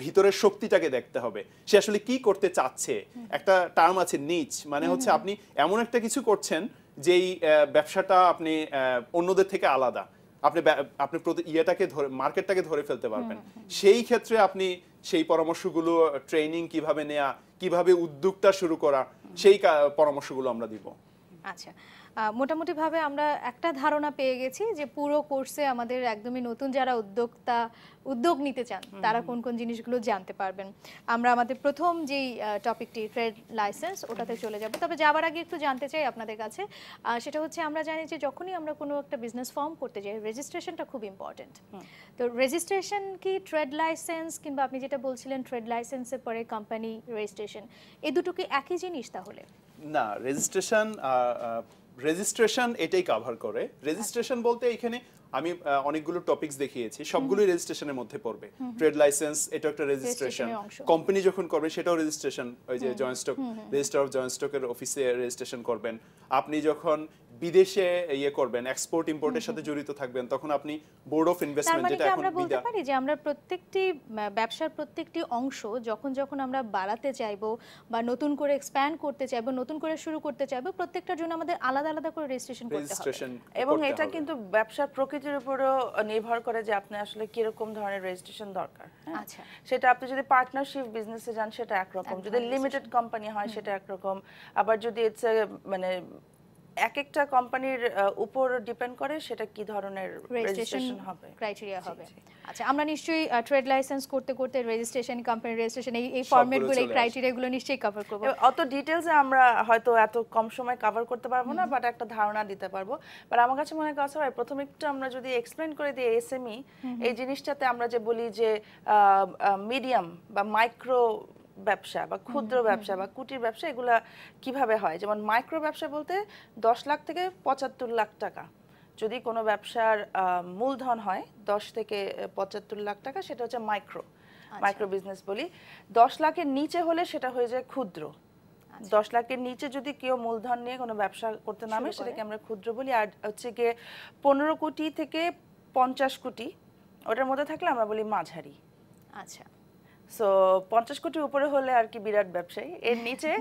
ভিতরের শক্তিটাকে দেখতে হবে, সে আসলে কি করতে চাচ্ছে। একটা টার্ম আছে নিচ, মানে হচ্ছে আপনি এমন একটা কিছু করছেন যেই ব্যবসাটা আপনি অন্যদের থেকে আলাদা, আপনি আপনি ইয়েটাকে ধরে মার্কেটটাকে ধরে ফেলতে পারবেন। সেই ক্ষেত্রে আপনি সেই পরামর্শগুলো, ট্রেনিং কিভাবে নেওয়া, কিভাবে উদ্যোগটা শুরু করা, সেই পরামর্শগুলো আমরা দিব। আচ্ছা, মোটামুটিভাবে আমরা একটা ধারণা পেয়ে গেছি যে পুরো কোর্সে আমাদের একদমই নতুন যারা উদ্যোগ নিতে চান তারা কোন কোন জিনিসগুলো জানতে পারবেন। আমরা আমাদের প্রথম যেই টপিকটি ট্রেড লাইসেন্স ওটাতে চলে যাব। তবে যাবার আগে একটু জানতে চাই আপনাদের কাছে, সেটা হচ্ছে আমরা জানি যে যখনই আমরা কোনো একটা বিজনেস ফর্ম করতে যাই রেজিস্ট্রেশনটা খুব ইম্পর্টেন্ট। তো রেজিস্ট্রেশন কি ট্রেড লাইসেন্স কিংবা আপনি যেটা বলছিলেন ট্রেড লাইসেন্সের পরে কোম্পানি রেজিস্ট্রেশন, এই দুটো কি একই জিনিস তাহলে? না, রেজিস্ট্রেশন এটাই কভার করে। রেজিস্ট্রেশন বলতে এখানে আমি অনেকগুলো টপিকস দেখিয়েছি, সবগুলোই রেজিস্ট্রেশনের মধ্যে পড়বে। ট্রেড লাইসেন্স এটা একটা রেজিস্ট্রেশন, কোম্পানি যখন করবে সেটাও রেজিস্ট্রেশন, ওই যে joint stock register of joint স্টকের অফিসে রেজিস্ট্রেশন করবেন। আপনি যখন বিদেশে করবেন, এক্সপোর্ট ইম্পোর্টের সাথে জড়িত থাকবেন, তখন আপনি বোর্ড অফ ইনভেস্টমেন্ট, যেটা এখন আমরা বলতে পারি যে আমরা প্রত্যেকটি ব্যবসার প্রত্যেকটি অংশ যখন আমরা বাড়াতে চাইবো বা নতুন করে এক্সপ্যান্ড করতে চাইবো, নতুন করে শুরু করতে চাইবো, প্রত্যেকটার জন্য আমাদের আলাদা আলাদা করে রেজিস্ট্রেশন করতে হবে। এবং এটা কিন্তু ব্যবসার প্রকৃতির উপরও নির্ভর করে যে আপনি আসলে কিরকম ধরনের রেজিস্ট্রেশন দরকার। আচ্ছা, সেটা আপনি যদি পার্টনারশিপ বিজনেসে যান সেটা একরকম, যদি লিমিটেড কোম্পানি হয় সেটা একরকম, আবার যদি মানে এক একটা কোম্পানির উপর ডিপেন্ড করে সেটা কি ধরনের রেজিস্ট্রেশন হবে, ক্রাইটেরিয়া হবে। আচ্ছা, আমরা নিশ্চয়ই ট্রেড লাইসেন্স করতে করতে রেজিস্ট্রেশন, কোম্পানি রেজিস্ট্রেশন, এই ফরম্যাটগুলো, এই ক্রাইটেরিয়াগুলো নিশ্চয়ই কভার করব। অত ডিটেইলসে আমরা হয়তো এত কম সময় কভার করতে পারবো না, বাট একটা ধারণা দিতে পারবো। বাট আমার কাছে মনে হয় প্রথমে একটু আমরা যদি এক্সপ্লেইন করে দিই এসএমই এই জিনিসটাতে, আমরা যে বলি যে মিডিয়াম বা মাইক্রো ব্যবসা বা ক্ষুদ্র ব্যবসা বা কুটির ব্যবসা, এগুলা কিভাবে হয়। যেমন মাইক্রো ব্যবসা বলতে 10 লাখ থেকে 75 লাখ টাকা যদি কোনো ব্যবসার মূলধন হয় 10 থেকে 75 লাখ টাকা, সেটা হচ্ছে মাইক্রো বিজনেস বলি। 10 লাখের নিচে হলে সেটা হয়ে যায় ক্ষুদ্র। 10 লাখের নিচে যদি কেউ মূলধন নিয়ে কোনো ব্যবসা করতে নামে সেটাকে আমরা ক্ষুদ্র বলি। আর হচ্ছে গিয়ে 15 কোটি থেকে 50 কোটি ওটার মধ্যে থাকলে আমরা বলি মাঝারি। আচ্ছা, সো 50 কোটির উপরে হলে আর কি বিরাট ব্যবসায়ী, এর নিচে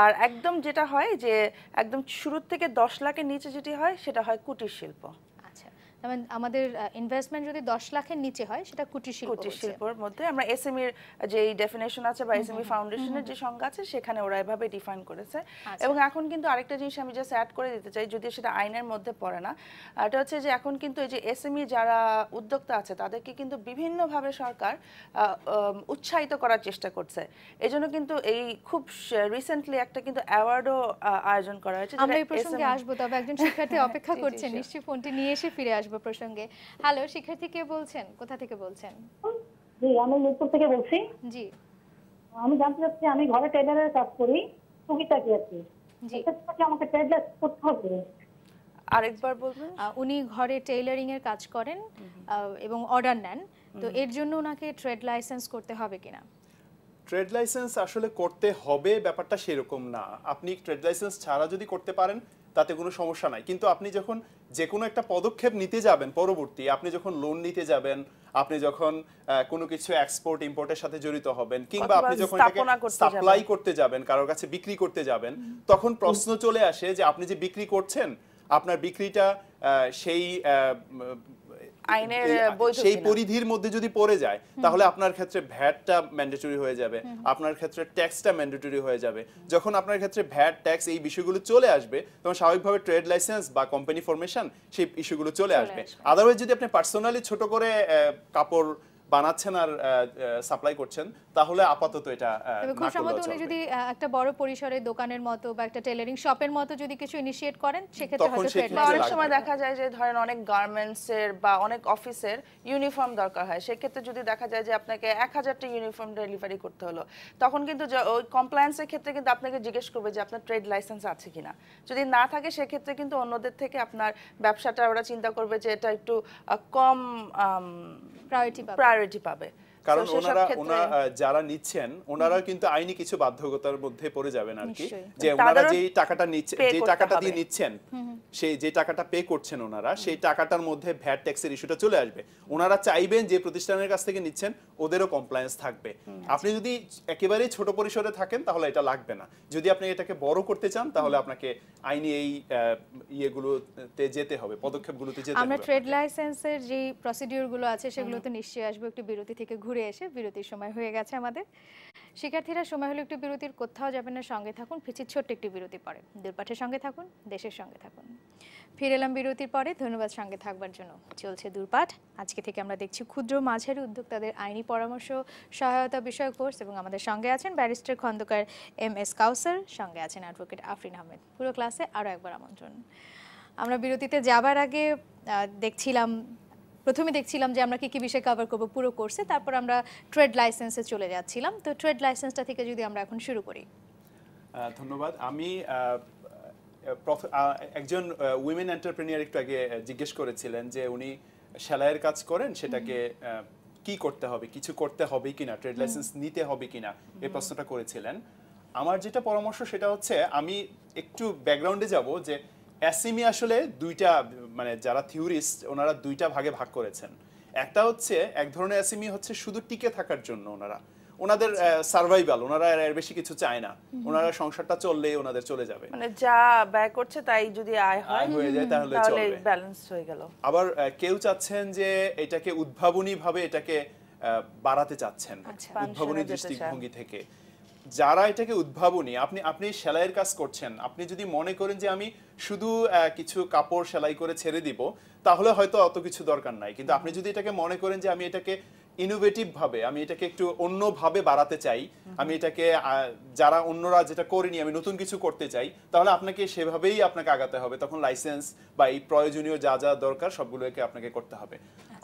আর একদম যেটা হয় যে একদম শুরুর থেকে 10 লাখের নিচে যেটি হয় সেটা হয় কুটির শিল্প। আচ্ছা, মানে আমাদের ইনভেস্টমেন্ট যদি 10 লাখের নিচে হয় সেটা কুটির শিল্পের মধ্যে আমরা এসএমইর যে ডেফিনেশন আছে বা এসএমই ফাউন্ডেশনের যে সংজ্ঞা আছে সেখানে ওরা এভাবে ডিফাইন করেছে। এবং এখন কিন্তু আরেকটা জিনিস আমি জাস্ট অ্যাড করে দিতে চাই, যদিও সেটা আইনের মধ্যে পড়ে না, এটা হচ্ছে যে এখন কিন্তু এই যে এসএমই যারা উদ্যোক্তা আছে তাদেরকে কিন্তু বিভিন্নভাবে সরকার উৎসাহিত করার চেষ্টা করছে। এজন্য কিন্তু এই খুব রিসেন্টলি একটা কিন্তু অ্যাওয়ার্ডও আয়োজন করা হয়েছে। আমরা এই প্রসঙ্গে আসবো, তবে একজন শিক্ষার্থী অপেক্ষা করছেন, নিশ্চয়ই ফোনটি নিয়ে এসে ফিরে আসবো প্রসঙ্গে। হ্যালো, শিক্ষার্থী কে বলছেন, কোথা থেকে বলছেন? জি, আমি মিরপুর থেকে বলছি। জি, আমি জানতে চাচ্ছি, আমি ঘরে টেলারের কাজ করি, সুবিধা কি আছে? জি, এক্ষেত্রে আমাকে ট্রেড লাইসেন্স করতে হবে? আরেকবার বলবেন। উনি ঘরে টেইলারিং এর কাজ করেন এবং অর্ডার নেন, তো এর জন্য ওনাকে ট্রেড লাইসেন্স করতে হবে কিনা? ট্রেড লাইসেন্স আসলে করতে হবে ব্যাপারটা সেরকম না। আপনি ট্রেড লাইসেন্স ছাড়া যদি করতে পারেন তাতে কোনো সমস্যা নাই, কিন্তু আপনি যখন যে কোনো একটা পদক্ষেপ নিতে যাবেন পরবর্তী, আপনি যখন লোন নিতে যাবেন, আপনি যখন কোনো কিছু এক্সপোর্ট ইম্পোর্টের সাথে জড়িত হবেন, কিংবা আপনি যখন সাপ্লাই করতে যাবেন, কারোর কাছে বিক্রি করতে যাবেন, তখন প্রশ্ন চলে আসে যে আপনি যে বিক্রি করছেন আপনার বিক্রিটা সেই আইনের সেই পরিধির মধ্যে যদি পড়ে যায় তাহলে আপনার ক্ষেত্রে ভ্যাটটা ম্যান্ডেটরি হয়ে যাবে, আপনার ক্ষেত্রে ট্যাক্সটা ম্যান্ডেটরি হয়ে যাবে। যখন আপনার ক্ষেত্রে ভ্যাট, ট্যাক্স এই বিষয়গুলো চলে আসবে তখন স্বাভাবিকভাবে ট্রেড লাইসেন্স বা কোম্পানি ফরমেশন সেই ইস্যুগুলো চলে আসবে। আদারওয়াইজ যদি আপনি পার্সোনালি ছোট করে কাপড় বানাচ্ছেন আর সাপ্লাই করছেন তাহলে আপাতত এটা খুব সম্ভবত উনি যদি একটা বড় পরিসরে দোকানের মতো বা একটা টেলারিং শপের মতো যদি কিছু ইনিশিয়েট করেন সেক্ষেত্রে হয়তো ট্রেড লাইসেন্স। অনেক সময় দেখা যায় যে ধরেন অনেক গার্মেন্টস এর বা অনেক অফিসের ইউনিফর্ম দরকার হয়, সেক্ষেত্রে যদি দেখা যায় যে আপনাকে 1000টা ইউনিফর্ম ডেলিভারি করতে হলো, তখন কিন্তু ওই কমপ্লায়েন্সের ক্ষেত্রে কিন্তু আপনাকে জিজ্ঞেস করবে যে আপনার ট্রেড লাইসেন্স আছে কিনা। যদি না থাকে সেক্ষেত্রে কিন্তু অন্যদের থেকে আপনার ব্যবসাটা ওরা চিন্তা করবে যে এটা একটু কম প্রায়োরিটি পাবে। কারণ ওনারা যারা নিচ্ছেন ওনারা কিন্তু আইনি কিছু বাধ্যকতার মধ্যে পড়ে যাবেন আর কি, যে ওনারা যেই টাকাটা নিচ্ছে, যে টাকাটা দিয়ে নিচ্ছেন সেই যে টাকাটা পে করছেন ওনারা, সেই টাকাটার মধ্যে ভ্যাট ট্যাক্সের ইস্যুটা চলে আসবে। ওনারা চাইবেন যে প্রতিষ্ঠানের কাছ থেকে নিচ্ছেন ওদেরও কমপ্লায়েন্স থাকবে। আপনি যদি একেবারেই ছোট পরিসরে থাকেন তাহলে এটা লাগবে না। যদি আপনি এটাকে বড় করতে চান তাহলে আপনাকে আইনি এই ইয়েগুলোতে যেতে হবে, পদক্ষেপগুলোতে যেতে হবে। আমরা ট্রেড লাইসেন্সের যে প্রসিডিউরগুলো আছে সেগুলোতে নিশ্চয়ই আসবো একটু বিরতি থেকে ঘুরে এসে। বিরতির সময় হয়ে গেছে আমাদের। শিক্ষার্থীরা, সময় হলো একটু বিরতির, কোথাও যাবেন না, সঙ্গে থাকুন। ফিরছি ছোট্ট একটি বিরতি পরে। দূরপাঠের সঙ্গে থাকুন, দেশের সঙ্গে থাকুন। ফিরে এলাম বিরতির পরে। ধন্যবাদ সঙ্গে থাকবার জন্য। চলছে দূরপাঠ। আজকে থেকে আমরা দেখছি ক্ষুদ্র মাঝারি উদ্যোক্তাদের আইনি পরামর্শ সহায়তা বিষয়ক কোর্স, এবং আমাদের সঙ্গে আছেন ব্যারিস্টার খন্দকার MS কাউসার, সঙ্গে আছেন অ্যাডভোকেট আফরিন আহমেদ। পুরো ক্লাসে আরও একবার আমন্ত্রণ। আমরা বিরতিতে যাবার আগে প্রথমে দেখছিলাম যে আমরা কি বিষয় কভার করব পুরো কোর্সে, তারপর আমরা ট্রেড লাইসেন্সে চলে যাচ্ছিলাম। তো ট্রেড লাইসেন্সটা থেকে যদি আমরা এখন শুরু করি। ধন্যবাদ। আমি একজন উইমেন এন্টারপ্রেনিয়ার একটু আগে জিজ্ঞেস করেছিলেন যে উনি সেলাইয়ের কাজ করেন, সেটাকে কি করতে হবে, কিছু করতে হবে কিনা, ট্রেড লাইসেন্স নিতে হবে কিনা, এই প্রশ্নটা করেছিলেন। আমার যেটা পরামর্শ সেটা হচ্ছে, আমি একটু ব্যাকগ্রাউন্ডে যাব যে এসএমই আসলে দুইটা, মানে যারা থিওরিস্ট ওনারা দুইটা ভাগে ভাগ করেছেন। একটা হচ্ছে এক ধরনের এসএমই হচ্ছে শুধু টিকে থাকার জন্য, ওনাদের সার্ভাইভাল, ওনারা এর বেশি কিছু চায় না, ওনারা সংসারটা চললেই ওনাদের চলে যাবে, মানে যা ব্যয় করছে তাই যদি আয় হয়ে যায় তাহলে চলবে, ব্যালেন্স হয়ে গেল। আবার কেউ চাচ্ছেন যে এটাকে উদ্ভাবনী ভাবে এটাকে বাড়াতে চাচ্ছেন, উদ্ভাবনী দৃষ্টিভঙ্গি থেকে। যারা এটাকে উদ্ভাবনী, আপনি সেলাইয়ের কাজ করছেন, আপনি যদি মনে করেন যে আমি শুধু কিছু কাপড় সেলাই করে ছেড়ে দিব, তাহলে হয়তো অত কিছু দরকার নাই। কিন্তু আপনি যদি এটাকে মনে করেন যে আমি এটাকে ইনোভেটিভ ভাবে, আমি এটাকে একটু অন্যভাবে বাড়াতে চাই, আমি এটাকে যারা অন্যরা যেটা করেনি আমি নতুন কিছু করতে চাই, তাহলে আপনাকে সেভাবেই আপনাকে আগাতে হবে। তখন লাইসেন্স বা এই প্রয়োজনীয় যা যা দরকার সবগুলোকে আপনাকে করতে হবে।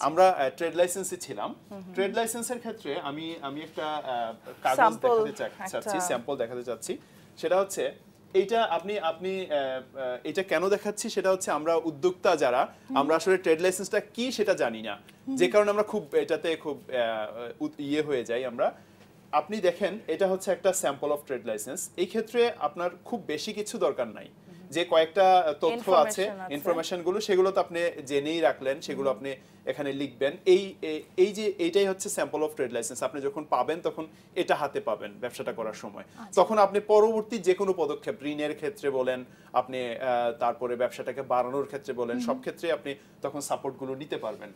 আমরা ট্রেড লাইসেন্সে ছিলাম। ট্রেড লাইসেন্সের ক্ষেত্রে আমি একটা কাগজ দেখাতে চাচ্ছি, স্যাম্পল দেখাতে চাচ্ছি। সেটা হচ্ছে এইটা, আপনি এটা কেন দেখাচ্ছি সেটা হচ্ছে, আমরা উদ্যোক্তা যারা, আমরা আসলে ট্রেড লাইসেন্সটা কি সেটা জানি না, যে কারণে আমরা এটাতে খুব ইয়ে হয়ে যাই আমরা। আপনি দেখেন, এটা হচ্ছে একটা স্যাম্পল অফ ট্রেড লাইসেন্স। এই ক্ষেত্রে আপনার খুব বেশি কিছু দরকার নাই, যে কয়েকটা তথ্য আছে, ইনফরমেশন গুলো, সেগুলো তো আপনি জেনেই রাখলেন, সেগুলো আপনি এখানে লিখবেন। এই যে এইটাই হচ্ছে স্যাম্পল অফ ট্রেড লাইসেন্স। আপনি যখন পাবেন তখন এটা হাতে পাবেন ব্যবসাটা করার সময়, তখন আপনি পরবর্তী যে কোনো পদক্ষেপ, ঋণের ক্ষেত্রে বলেন আপনি, তারপরে ব্যবসাটাকে বাড়ানোর ক্ষেত্রে বলেন, সব ক্ষেত্রে আপনি তখন সাপোর্ট গুলো নিতে পারবেন।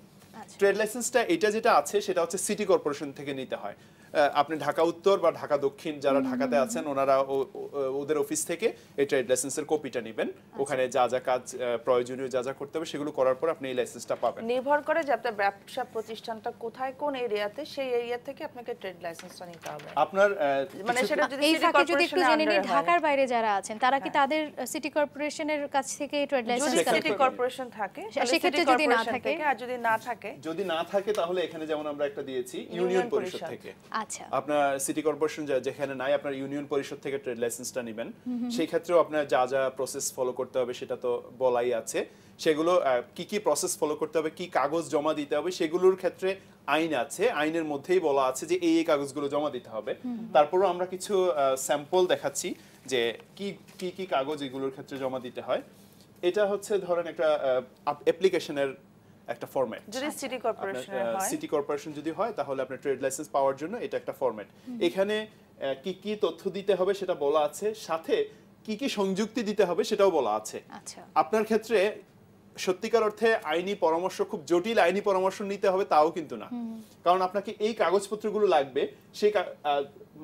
ট্রেড লাইসেন্সটা এটা যেটা আছে সেটা হচ্ছে সিটি কর্পোরেশন থেকে নিতে হয়। আপনি ঢাকা উত্তর বা ঢাকা দক্ষিণ যারা ঢাকাতে আছেন, ওনারা ওদের অফিস থেকে এই ট্রেড লাইসেন্সের কপিটা নেবেন। ওখানে যা যা কাজ প্রয়োজনীয় যা যা করতে হবে সেগুলো করার পর আপনি এই লাইসেন্সটা পাবেন। নির্ভর করে যে আপনার ব্যবসা প্রতিষ্ঠানটা কোথায়, কোন এরিয়াতে, সেই এরিয়া থেকে আপনাকে ট্রেড লাইসেন্সটা নিতে হবে। আপনার মানে সেটা যদি এই সিটি ফাঁকে যদি একটু জেনে নিই, কর্পোরেশনের ঢাকার বাইরে যারা আছেন তারা কি তাদের সিটি কর্পোরেশনের কাছ থেকে ট্রেড লাইসেন্স, যদি সিটি কর্পোরেশন থাকে সেক্ষেত্রে যদি না থাকে, আর যদি না থাকে তাহলে এখানে যেমন আমরা একটা দিয়েছি ইউনিয়ন পরিষদ থেকে। আচ্ছা, আপনার সিটি কর্পোরেশন যেখানে নাই, আপনার ইউনিয়ন পরিষদ থেকে ট্রেড লাইসেন্সটা নেবেন। সেই ক্ষেত্রেও আপনার যা যা প্রসেস ফলো করতে হবে সেটা তো বলাই আছে। সেগুলো কি কি প্রসেস ফলো করতে হবে, কি কাগজ জমা দিতে হবে, সেগুলোর ক্ষেত্রে আইন আছে, আইনের মধ্যেই বলা আছে যে এই কাগজগুলো জমা দিতে হবে। তারপরও আমরা কিছু স্যাম্পল দেখাচ্ছি যে কি কি কি কাগজ এগুলোর ক্ষেত্রে জমা দিতে হয়। এটা হচ্ছে ধরেন একটা অ্যাপ্লিকেশনের একটা ফরম্যাট। যদি সিটি কর্পোরেশনের হয়, সিটি কর্পোরেশন যদি হয় তাহলে আপনার ট্রেড লাইসেন্স পাওয়ার জন্য এটা একটা ফরম্যাট। এখানে কি কি তথ্য দিতে হবে সেটা বলা আছে, সাথে কি কি সংযুক্তি দিতে হবে সেটাও বলা আছে। আপনার ক্ষেত্রে সত্যিকার অর্থে আইনি পরামর্শ, খুব জটিল আইনি পরামর্শ নিতে হবে তাও কিন্তু না, কারণ আপনাকে এই কাগজপত্রগুলো লাগবে। সেই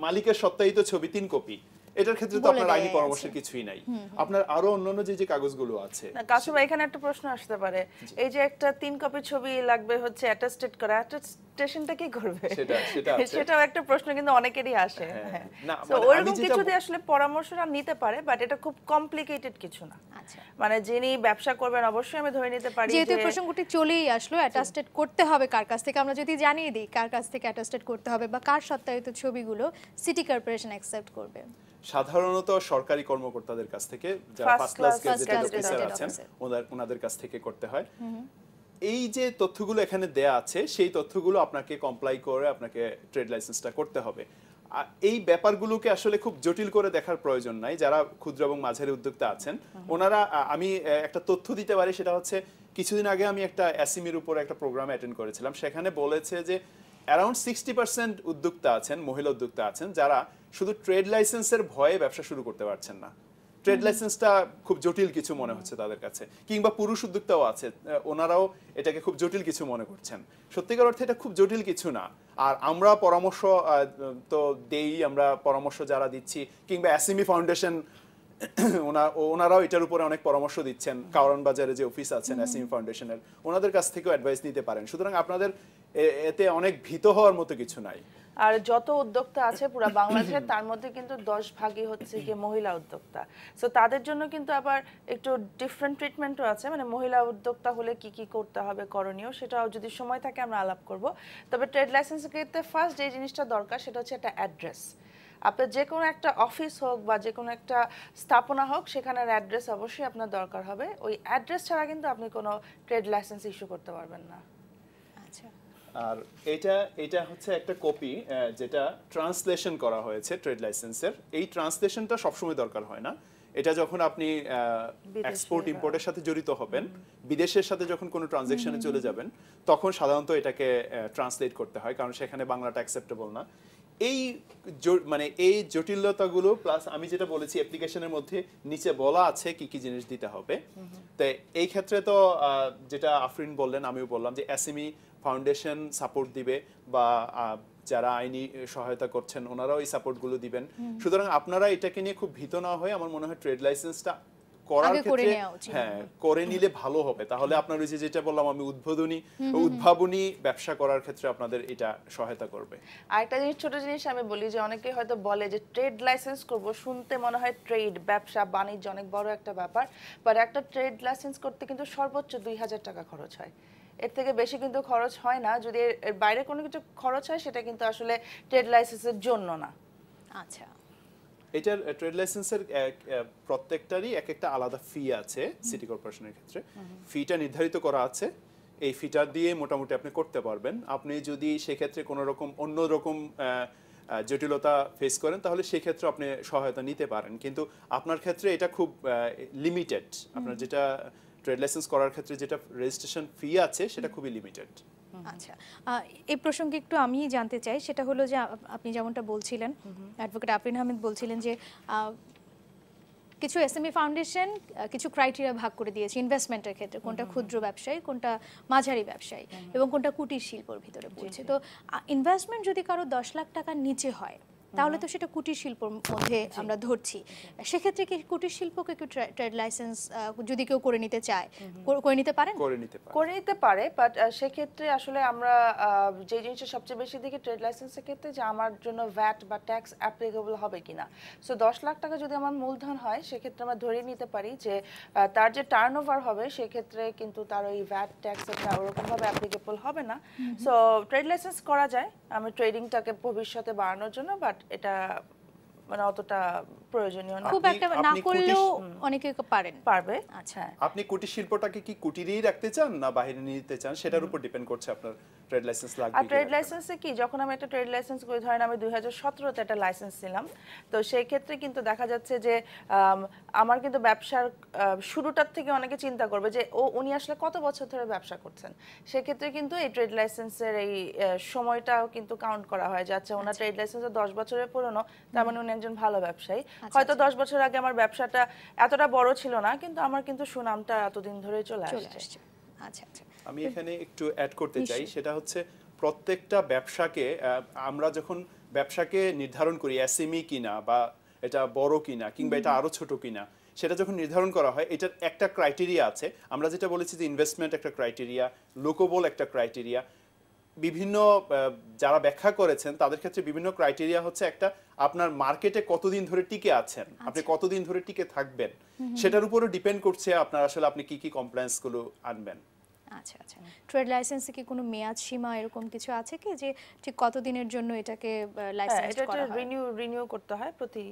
মালিকের সত্যায়িত ছবি 3 কপি, এটার ক্ষেত্রে তো আপনার আইনি পরামর্শের কিছুই নাই। আপনার আরো অন্যান্য যে কাগজগুলো আছে। কাশু ভাই, এখানে একটা প্রশ্ন আসতে পারে, এই যে একটা 3 কপি ছবি লাগবে হচ্ছে অ্যাটাস্টেড করা, অ্যাটাস্টেশনটা কি করবে? সেটাও একটা প্রশ্ন কিন্তু অনেকেরই আসে। তো ওরকম কিছু দিয়ে আসলে পরামর্শটা নিতে পারে, বাট এটা খুব কমপ্লিকেটেড কিছু না। মানে যিনি ব্যবসা করবেন অবশ্যই আমি ধরে নিতে পারি, যেহেতু প্রসঙ্গটি চলেই আসলো, অ্যাটাস্টেড করতে হবে কার কাছ থেকে, আমরা যদি জানিয়ে দিই কার কাছ থেকে অ্যাটাস্টেড করতে হবে বা কার সত্যায়িত ছবিগুলো সিটি কর্পোরেশন অ্যাকসেপ্ট করবে। সাধারণত সরকারি কর্মকর্তাদের কাছ থেকে, যারা ফার্স্ট ক্লাস গেজেটেড অফিসার আছেন ওনাদের কাছ থেকে করতে হয়। এই যে তথ্যগুলো এখানে দেয়া আছে সেই তথ্যগুলো আপনাকে কমপ্লাই করে আপনাকে ট্রেড লাইসেন্সটা করতে হবে। এই ব্যাপারগুলোকে আসলে খুব জটিল করে দেখার প্রয়োজন নাই। যারা ক্ষুদ্র এবং মাঝারি উদ্যোক্তা আছেন ওনারা, আমি একটা তথ্য দিতে পারি, সেটা হচ্ছে কিছুদিন আগে আমি একটা এসএমইর উপর একটা প্রোগ্রাম অ্যাটেন্ড করেছিলাম। সেখানে বলেছে যে অ্যারাউন্ড 60% উদ্যোক্তা আছেন, মহিলা উদ্যোক্তা আছেন, যারা শুধু ট্রেড লাইসেন্সের ভয়ে ব্যবসা শুরু করতে পারছেন না। ট্রেড লাইসেন্সটা খুব জটিল কিছু মনে হচ্ছে তাদের কাছে, কিংবা পুরুষ উদ্যোক্তাও আছে, ওনারাও এটাকে খুব জটিল কিছু মনে করছেন। সত্যিকার অর্থে এটা খুব জটিল কিছু না। আর আমরা পরামর্শ তো দেই, আমরা পরামর্শ যারা দিচ্ছি, কিংবা এসএমই ফাউন্ডেশন ওনারাও এটার উপরে অনেক পরামর্শ দিচ্ছেন। কারণ বাজারে যে অফিস আছেন এসএমই ফাউন্ডেশনের, ওনাদের কাছ থেকেও অ্যাডভাইস নিতে পারেন। সুতরাং আপনাদের এতে অনেক ভীত হওয়ার মতো কিছু নাই। আর যত উদ্যোক্তা আছে পুরো বাংলাদেশে, তার মধ্যে কিন্তু 10 ভাগই হচ্ছে কি মহিলা উদ্যোক্তা। সো তাদের জন্য কিন্তু আবার একটু ডিফারেন্ট ট্রিটমেন্টও আছে, মানে মহিলা উদ্যোক্তা হলে কি কি করতে হবে, করণীয়, সেটাও যদি সময় থাকে আমরা আলাপ করব। তবে ট্রেড লাইসেন্সের ক্ষেত্রে ফার্স্ট যে জিনিসটা দরকার সেটা হচ্ছে একটা অ্যাড্রেস। আপনার যে কোনো একটা অফিস হোক বা যে কোনো একটা স্থাপনা হোক, সেখানের অ্যাড্রেস অবশ্যই আপনার দরকার হবে। ওই অ্যাড্রেস ছাড়া কিন্তু আপনি কোনো ট্রেড লাইসেন্স ইস্যু করতে পারবেন না। আচ্ছা, আর এটা হচ্ছে একটা কপি যেটা ট্রান্সলেশন করা হয়েছে ট্রেড লাইসেন্সের। এই ট্রান্সলেশনটা সবসময় দরকার হয় না। এটা যখন আপনি এক্সপোর্ট ইম্পোর্টের সাথে জড়িত হবেন, বিদেশের সাথে যখন কোনো ট্রানজাকশনে চলে যাবেন, তখন সাধারণত এটাকে ট্রান্সলেট করতে হয়, কারণ সেখানে বাংলাটা অ্যাকসেপ্টেবল না। এই জটিলতাগুলো প্লাস আমি যেটা বলেছি অ্যাপ্লিকেশনের মধ্যে নিচে বলা আছে কি কি জিনিস দিতে হবে। তো এই ক্ষেত্রে তো যেটা আফরিন বললেন, আমিও বললাম যে এসএমই ফাউন্ডেশন সাপোর্ট দিবে, বা যারা আইনি সহায়তা করছেন ওনারাও এই সাপোর্টগুলো দিবেন। সুতরাং আপনারা এটাকে নিয়ে খুব ভীত না হয়ে, আমার মনে হয় ট্রেড লাইসেন্সটা করার ক্ষেত্রে করে নিলে ভালো হবে। তাহলে আপনার ওই যেটা বললাম আমি, উদ্ভাবনী ব্যবসা করার ক্ষেত্রে আপনাদের এটা সহায়তা করবে। আরেকটা জিনিস, ছোট জিনিস আমি বলি, যে অনেকে হয়তো বলে যে ট্রেড লাইসেন্স করব, শুনতে মনে হয় ট্রেড, ব্যবসা বাণিজ্য অনেক বড় একটা ব্যাপার, বাট একটা ট্রেড লাইসেন্স করতে কিন্তু সর্বোচ্চ 2000 টাকা খরচ হয়। এর থেকে বেশি কিন্তু খরচ হয় না। যদি এর বাইরে কোনো কিছু খরচ হয়, সেটা কিন্তু আসলে ট্রেড লাইসেন্সের জন্য না। আচ্ছা, এটার ট্রেড লাইসেন্সের প্রত্যেকটারই এক একটা আলাদা ফি আছে। সিটি কর্পোরেশনের ক্ষেত্রে ফিটা নির্ধারিত করা আছে। এই ফিটা দিয়ে মোটামুটি আপনি করতে পারবেন। আপনি যদি সেক্ষেত্রে কোনো রকম অন্য রকম জটিলতা ফেস করেন, তাহলে সেই ক্ষেত্রে আপনি সহায়তা নিতে পারেন। কিন্তু আপনার ক্ষেত্রে এটা খুব লিমিটেড। আপনার যেটা ট্রেড লাইসেন্স করার ক্ষেত্রে যেটা রেজিস্ট্রেশন ফি আছে, সেটা খুবই লিমিটেড। আচ্ছা, এই প্রসঙ্গে একটু আমি জানতে চাই, সেটা হলো যে আপনি যেমনটা বলছিলেন, অ্যাডভোকেট আফরিন আহমেদ বলছিলেন যে কিছু এসএমই ফাউন্ডেশন কিছু ক্রাইটেরিয়া ভাগ করে দিয়েছে ইনভেস্টমেন্টের ক্ষেত্রে, কোনটা ক্ষুদ্র ব্যবসায়ী, কোনটা মাঝারি ব্যবসায়ী, এবং কোনটা কুটির শিল্পর ভিতরে পড়ছে। তো ইনভেস্টমেন্ট যদি কারো 10 লাখ টাকার নিচে হয়, তাহলে তো সেটা কুটির শিল্পর মধ্যে আমরা ধরছি। সেক্ষেত্রে কি কুটির শিল্পকে একটু ট্রেড লাইসেন্স যদি কেউ করে নিতে চায়, করে নিতে পারেন? করে নিতে পারে, বাট সেক্ষেত্রে আসলে আমরা যে জিনিসটা সবচেয়ে বেশি দেখি ট্রেড লাইসেন্সের ক্ষেত্রে, যে আমার জন্য ভ্যাট বা ট্যাক্স অ্যাপ্লিকেবল হবে কিনা। সো 10 লাখ টাকা যদি আমার মূলধন হয়, সেক্ষেত্রে আমরা ধরে নিতে পারি যে তার যে টার্ন ওভার হবে, সেক্ষেত্রে কিন্তু তার ওই ভ্যাট ট্যাক্সটা ওরকমভাবে অ্যাপ্লিকেবল হবে না। সো ট্রেড লাইসেন্স করা যায় আমি ট্রেডিংটাকে ভবিষ্যতে বাড়ানোর জন্য, বাট এটা মানে অতটা প্রয়োজনীয় না। খুব একটা না করলেও অনেকে পারবে। আচ্ছা, আপনি কুটির শিল্পটাকে কি কুটিরেই রাখতে চান না বাইরে নিতে চান, সেটার উপর ডিপেন্ড করছে আপনার ট্রেড লাইসেন্স লাগবে। আর ট্রেড লাইসেন্সে কি, যখন আমি একটা ট্রেড লাইসেন্স করি, ধরেন আমি 2017-তে একটা লাইসেন্স নিলাম, তো সেই ক্ষেত্রে কিন্তু দেখা যাচ্ছে যে আমার কিন্তু ব্যবসার শুরুটার থেকে অনেকে চিন্তা করবে যে উনি আসলে কত বছর ধরে ব্যবসা করছেন। সেক্ষেত্রে কিন্তু এই ট্রেড লাইসেন্সের এই সময়টাও কিন্তু কাউন্ট করা হয়, যে আচ্ছা ওনার ট্রেড লাইসেন্সে 10 বছরের পুরনো, তার মানে উনি একজন ভালো ব্যবসায়ী। হয়তো 10 বছর আগে আমার ব্যবসাটা এতটা বড় ছিল না, কিন্তু আমার কিন্তু সুনামটা এতদিন ধরে চলে আসছে। আচ্ছা আচ্ছা, আমি এখানে একটু অ্যাড করতে চাই, সেটা হচ্ছে প্রত্যেকটা ব্যবসাকে আমরা যখন ব্যবসাকে নির্ধারণ করি, এসএমই কিনা বা এটা বড় কিনা কিংবা এটা আরো ছোট কিনা, সেটা যখন নির্ধারণ করা হয়, এটার একটা ক্রাইটেরিয়া আছে। আমরা যেটা বলেছি যে ইনভেস্টমেন্ট একটা ক্রাইটেরিয়া, লোকবল একটা ক্রাইটেরিয়া, বিভিন্ন যারা ব্যাখ্যা করেছেন তাদের ক্ষেত্রে বিভিন্ন ক্রাইটেরিয়া হচ্ছে একটা, আপনার মার্কেটে কতদিন ধরে টিকে আছেন, আপনি কতদিন ধরে টিকে থাকবেন, সেটার উপরও ডিপেন্ড করছে আপনার আসলে আপনি কি কি কমপ্লায়েন্স গুলো আনবেন। আচ্ছা আচ্ছা, ট্রেড লাইসেন্সে কি কোনো মেয়াদ সীমা এরকম কিছু আছে কি, যে ঠিক কতদিনের জন্য এটাকে লাইসেন্স করা হয়? রিনিউ করতে হয় প্রতি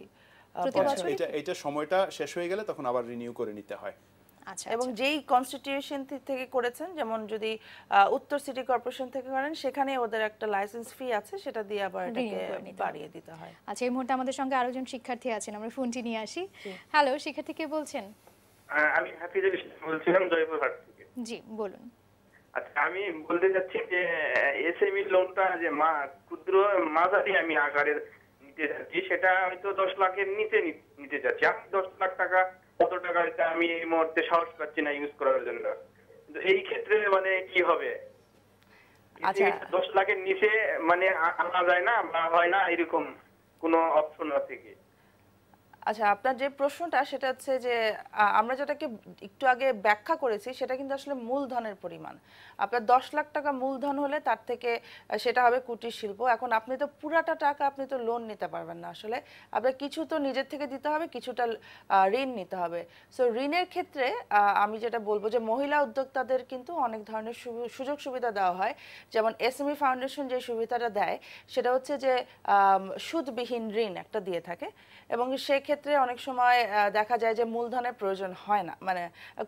বছর। এটা সময়টা শেষ হয়ে গেলে তখন আবার রিনিউ করে নিতে হয়। আচ্ছা এবং যেই কনস্টিটিউশন থেকে করেছেন, যেমন যদি উত্তর সিটি কর্পোরেশন থেকে করেন সেখানে ওদের একটা লাইসেন্স ফি আছে, সেটা দিয়ে আবার এটাকে Renew করে নিতে হবে। বাড়িয়ে দিতে হয়। আচ্ছা, এই মুহূর্তে আমাদের সঙ্গে আরো একজন শিক্ষার্থী আছেন, আমরা ফোনটি নিয়ে আসি। হ্যালো, শিক্ষার্থী কে বলছেন? আমি হাফিজুল ইসলাম বলছিলাম জয়পুরহাট থেকে। জি বলুন। আচ্ছা, আমি বলতে চাচ্ছি যে এসএমই লোনটা যে ক্ষুদ্র মাঝারি আমি আকারের নিতে চাচ্ছি, সেটা হয়তো 10 লাখের নিচে নিতে চাচ্ছি। আমি 10 লাখ টাকা কত টাকা এটা আমি এই মুহূর্তে সাহস পাচ্ছি না ইউজ করার জন্য। কিন্তু এই ক্ষেত্রে মানে কি হবে? আচ্ছা, 10 লাখের নিচে মানে আনা যায় না বা হয় না, এরকম কোনো অপশন আছে কি? আচ্ছা, আপনার যে প্রশ্নটা সেটা হচ্ছে যে আমরা যেটাকে একটু আগে ব্যাখ্যা করেছি সেটা কিন্তু আসলে মূলধনের পরিমাণ। আপনার 10 লাখ টাকা মূলধন হলে তার থেকে সেটা হবে কুটির শিল্প। এখন আপনি তো পুরাটা টাকা আপনি তো লোন নিতে পারবেন না, আসলে আপনার কিছু তো নিজের থেকে দিতে হবে, কিছুটা ঋণ নিতে হবে। সো ঋণের ক্ষেত্রে আমি যেটা বলবো যে মহিলা উদ্যোক্তাদের কিন্তু অনেক ধরনের সুযোগ সুবিধা দেওয়া হয়। যেমন এসএমই ফাউন্ডেশন যে সুবিধাটা দেয় সেটা হচ্ছে যে সুদবিহীন ঋণ একটা দিয়ে থাকে, এবং সেক্ষেত্রে অনেক সময় দেখা যায় যে মূলধনের প্রয়োজন হয় না, মানে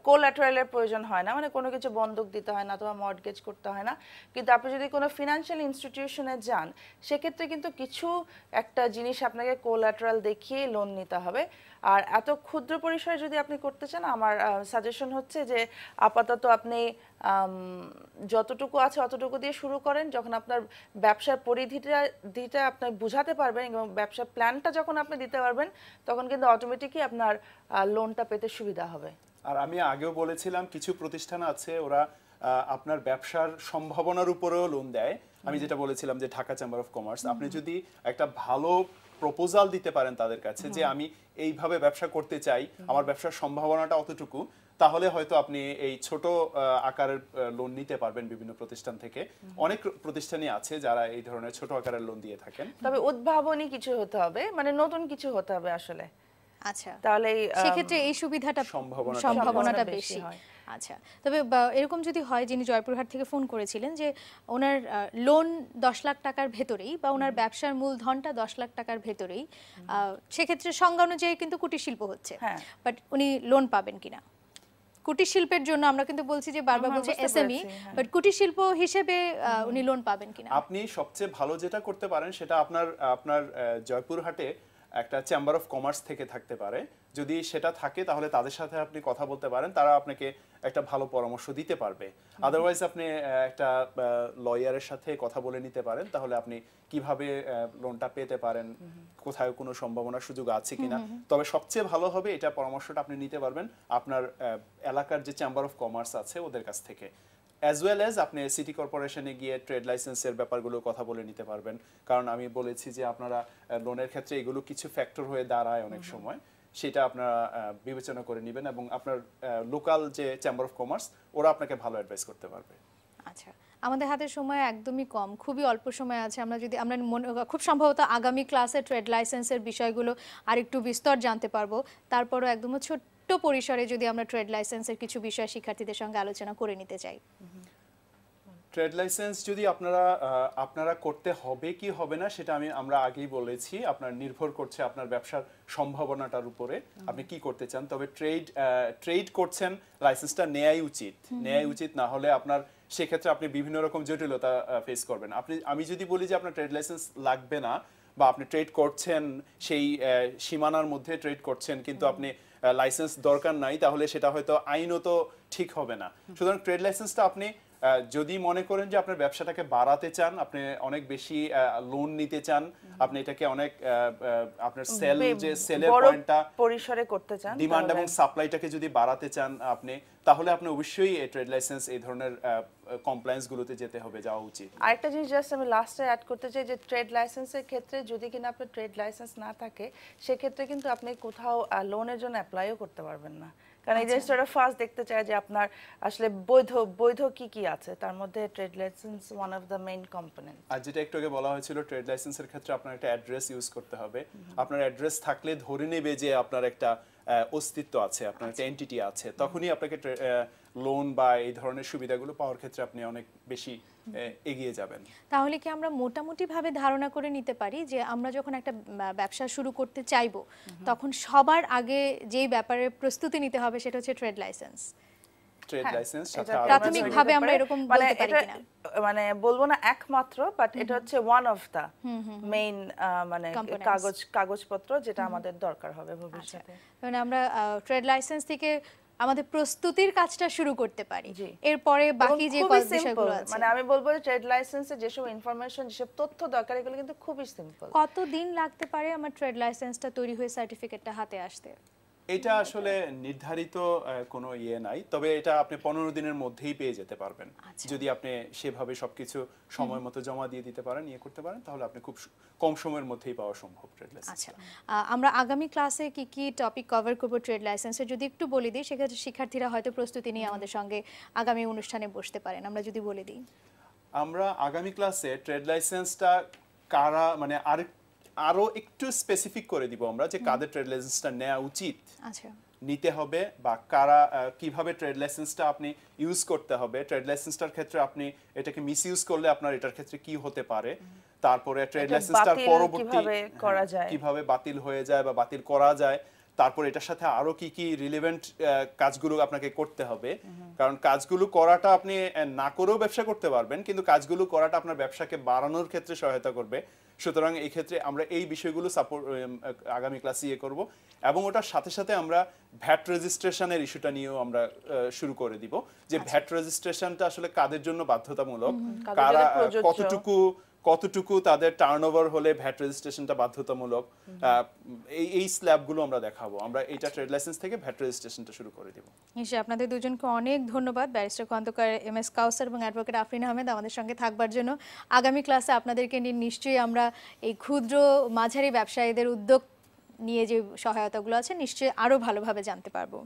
কোল্যাটারালের প্রয়োজন হয় না, মানে কোনো কিছু বন্ধক দিতে হয় না অথবা মর্টগেজ করতে হয় না। কিন্তু আপনি যদি কোনো ফিনান্সিয়াল ইনস্টিটিউশনে যান সেক্ষেত্রে কিন্তু কিছু একটা জিনিস আপনাকে কোল্যাটারাল দেখিয়ে লোন নিতে হবে। আর এত ক্ষুদ্র পরিসরে যদি আপনি করতে চান, আমার সাজেশন হচ্ছে যে আপাতত আপনি যতটুকু আছে অতটুকু দিয়ে শুরু করেন। যখন আপনার ব্যবসার পরিধিটা আপনি বুঝাতে পারবেন এবং ব্যবসার প্ল্যানটা যখন আপনি দিতে পারবেন, তখন কিন্তু অটোমেটিকই আপনার লোনটা পেতে সুবিধা হবে। আর আমি আগেও বলেছিলাম কিছু প্রতিষ্ঠান আছে ওরা আপনার ব্যবসার সম্ভাবনার উপরেও লোন দেয়। আমি যেটা বলেছিলাম যে ঢাকা চেম্বার অফ কমার্স, আপনি যদি একটা ভালো প্রপোজাল দিতে পারেন তাদের কাছে যে আমি এইভাবে ব্যবসা করতে চাই, আমার ব্যবসার সম্ভাবনাটা অতটুকু, তাহলে হয়তো আপনি এই ছোট আকারের লোন নিতে পারবেন বিভিন্ন প্রতিষ্ঠান থেকে। অনেক প্রতিষ্ঠানই আছে যারা এই ধরনের ছোট আকারের লোন দিয়ে থাকেন। তবে উদ্ভাবনী কিছু হতে হবে, মানে নতুন কিছু হতে হবে আসলে। আচ্ছা, তাহলে সেক্ষেত্রে এই সুবিধাটা সম্ভাবনাটা বেশি। আচ্ছা, তবে এরকম যদি হয়, যিনি জয়পুরহাট থেকে ফোন করেছিলেন যে ওনার লোন 10 লাখ টাকার ভেতরেই বা ওনার ব্যবসার মূলধনটা 10 লাখ টাকার ভেতরেই, সেক্ষেত্রে সংজ্ঞা অনুযায়ী কিন্তু কুটির শিল্প হচ্ছে, বাট উনি লোন পাবেন কিনা? কুটির শিল্পের জন্য আমরা কিন্তু বলছি যে বারবার বলছি এসএমই, বাট কুটির শিল্প হিসেবে উনি লোন পাবেন কিনা? আপনি সবচেয়ে ভালো যেটা করতে পারেন সেটা আপনার জয়পুরহাটে একটা চেম্বার অফ কমার্স থেকে থাকতে পারে। যদি সেটা থাকে তাহলে তাদের সাথে আপনি কথা বলতে পারেন, তারা আপনাকে একটা ভালো পরামর্শ দিতে পারবে। আদারওয়াইজ আপনি একটা লয়ারের সাথে কথা বলে নিতে পারেন, তাহলে আপনি কিভাবে লোনটা পেতে পারেন, কোথায় কোনো সম্ভাবনা সুযোগ আছে কিনা। তবে সবচেয়ে ভালো হবে এটা পরামর্শটা আপনি নিতে পারবেন আপনার এলাকার যে চেম্বার অফ কমার্স আছে ওদের কাছ থেকে। অ্যাজ ওয়েল অ্যাজ আপনি সিটি কর্পোরেশনে গিয়ে ট্রেড লাইসেন্সের ব্যাপারগুলো কথা বলে নিতে পারবেন, কারণ আমি বলেছি যে আপনারা লোনের ক্ষেত্রে এগুলো কিছু ফ্যাক্টর হয়ে দাঁড়ায় অনেক সময়, সেটা আপনারা বিবেচনা করে নেবেন এবং আপনার লোকাল যে চেম্বার অফ কমার্স ওরা আপনাকে ভালো অ্যাডভাইস করতে পারবে। আচ্ছা, আমাদের হাতে সময় একদমই কম, খুবই অল্প সময় আছে। আমরা খুব সম্ভবত আগামী ক্লাসে ট্রেড লাইসেন্সের বিষয়গুলো আরেকটু বিস্তর জানতে পারবো। তারপরও একদম ছোট্ট পরিসরে যদি আমরা ট্রেড লাইসেন্সের কিছু বিষয় শিক্ষার্থীদের সঙ্গে আলোচনা করে নিতে চাই। ট্রেড লাইসেন্স যদি আপনারা করতে হবে কি হবে না সেটা আমরা আগেই বলেছি, আপনার নির্ভর করছে আপনার ব্যবসার সম্ভাবনাটার উপরে, আপনি কি করতে চান। তবে ট্রেড করছেন, লাইসেন্সটা নেয়াই উচিত, না হলে আপনার সেক্ষেত্রে আপনি বিভিন্ন রকম জটিলতা ফেস করবেন। আমি যদি বলি যে আপনার ট্রেড লাইসেন্স লাগবে না, বা আপনি ট্রেড করছেন সেই সীমানার মধ্যে ট্রেড করছেন কিন্তু আপনি লাইসেন্স দরকার নাই, তাহলে সেটা হয়তো আইনত ঠিক হবে না। সুতরাং ট্রেড লাইসেন্সটা আপনি যদি মনে করেন যে আপনার ব্যবসাটাকে বাড়াতে চান, আপনি অনেক বেশি লোন নিতে চান, আপনি এটাকে অনেক আপনার সেলের পয়েন্টটা পরিসরে করতে চান, ডিমান্ড এবং সাপ্লাইটাকে যদি বাড়াতে চান আপনি, তাহলে আপনি অবশ্যই এই ট্রেড লাইসেন্স এই ধরনের কমপ্লায়েন্স গুলোতে যাওয়া উচিত। আরেকটা জিনিস জাস্ট আমি লাস্টে অ্যাড করতে চাই যে ট্রেড লাইসেন্সের ক্ষেত্রে যদি কিনা আপনার ট্রেড লাইসেন্স না থাকে, সেক্ষেত্রে কিন্তু আপনি কোথাও লোনের জন্য অ্যাপ্লাইও করতে পারবেন না, কারণ এই জিনিসটা ফার্স্ট দেখতে চায় যে আপনার আসলে বৈধ কি আছে, তার মধ্যে trade license one of the main component. আর যেটা একটু আগে বলা হয়েছিল, ট্রেড লাইসেন্সের ক্ষেত্রে আপনার একটা অ্যাড্রেস ইউজ করতে হবে। আপনার অ্যাড্রেস থাকলে ধরে নেবে যে আপনার একটা অস্তিত্ব আছে, আপনার একটা এন্টিটি আছে, তখনই আপনাকে লোন বা এই ধরনের সুবিধাগুলো পাওয়ার ক্ষেত্রে আপনি অনেক বেশি এগিয়ে যাবেন। তাহলে কি আমরা মোটামুটি ভাবে ধারণা করে নিতে পারি যে আমরা যখন একটা ব্যবসা শুরু করতে চাইবো তখন সবার আগে যেই ব্যাপারে প্রস্তুতি নিতে হবে সেটা হচ্ছে ট্রেড লাইসেন্স? ট্রেড লাইসেন্স সাথে প্রাথমিকভাবে আমরা এরকম বলতে পারি কিনা? মানে বলবো না একমাত্র, বাট এটা হচ্ছে ওয়ান অফ দা মেইন মানে কাগজপত্র যেটা আমাদের দরকার হবে ভবিষ্যতে। মানে আমরা ট্রেড লাইসেন্স থেকে আমাদের প্রস্তুতির কাজটা শুরু করতে পারি, এরপরে বাকি যে বিষয়গুলো আছে মানে আমি বলবো যে ট্রেড লাইসেন্সে যেসব ইনফরমেশন যেসব তথ্য দরকার এগুলো কিন্তু খুবই সিম্পল। কতদিন লাগতে পারে আমার ট্রেড লাইসেন্সটা তৈরি হয়ে সার্টিফিকেটটা হাতে আসতে? এটা আসলে নির্ধারিত কোনো ইয়ে নাই, তবে এটা আপনি 15 দিনের মধ্যেই পেয়ে যেতে পারবেন। যদি আপনি সেভাবে সবকিছু সময় মতো জমা দিয়ে দিতে পারেন, ইয়ে করতে পারেন, তাহলে আপনি খুব কম সময়ের মধ্যেই পাওয়া সম্ভব ট্রেড লাইসেন্স। আচ্ছা, আমরা আগামী ক্লাসে কি কি টপিক কভার করব ট্রেড লাইসেন্সের যদি একটু বলে দিই, সেক্ষেত্রে শিক্ষার্থীরা হয়তো প্রস্তুতি নিয়ে আমাদের সঙ্গে আগামী অনুষ্ঠানে বসতে পারেন। আমরা যদি বলে দিই, আমরা আগামী ক্লাসে ট্রেড লাইসেন্সটা কারা মানে আরো একটু স্পেসিফিক করে দিব আমরা যে কাদের ট্রেড লাইসেন্সটা নেওয়া উচিত, আচ্ছা, নিতে হবে, বা কারা কিভাবে ট্রেড লাইসেন্সটা আপনি ইউজ করতে হবে, ট্রেড লাইসেন্সটার ক্ষেত্রে আপনি এটাকে মিসইউজ করলে আপনার এটার ক্ষেত্রে কি হতে পারে, তারপরে ট্রেড লাইসেন্সটার পরবর্তী কিভাবে বাতিল হয়ে যায় বা বাতিল করা যায়, তারপর এটার সাথে আরো কি কি রিলেভেন্ট কাজগুলো আপনাকে করতে হবে, কারণ কাজগুলো করাটা আপনি না করেও ব্যবসা করতে পারবেন, কিন্তু কাজগুলো করাটা আপনার ব্যবসাকে বাড়ানোর ক্ষেত্রে সহায়তা করবে। সুতরাং এই ক্ষেত্রে আমরা এই বিষয়গুলো আগামী ক্লাসে ইয়ে করব, এবং ওটার সাথে সাথে আমরা ভ্যাট রেজিস্ট্রেশনের ইস্যুটা নিয়েও আমরা শুরু করে দিব যে ভ্যাট রেজিস্ট্রেশনটা আসলে কাদের জন্য বাধ্যতামূলক, কারা কতটুকু তাদের টার্নওভার হলে ভ্যাট রেজিস্ট্রেশনটা বাধ্যতামূলক, এই স্ল্যাবগুলো আমরা দেখাবো। আমরা এইটা ট্রেড লাইসেন্স থেকে ভ্যাট রেজিস্ট্রেশনটা শুরু করে দিব। নিশ্চয়ই আপনাদের দুজনকে অনেক ধন্যবাদ, ব্যারিস্টার খন্দকার এম.এস. কাউসার এবং অ্যাডভোকেট আফরিন আহমেদ আমাদের সঙ্গে থাকবার জন্য। আগামী ক্লাসে আপনাদেরকে নিয়ে নিশ্চয়ই আমরা এই ক্ষুদ্র মাঝারি ব্যবসায়ীদের উদ্যোগ নিয়ে যে সহায়তাগুলো আছে নিশ্চয়ই আরো ভালোভাবে জানতে পারবো।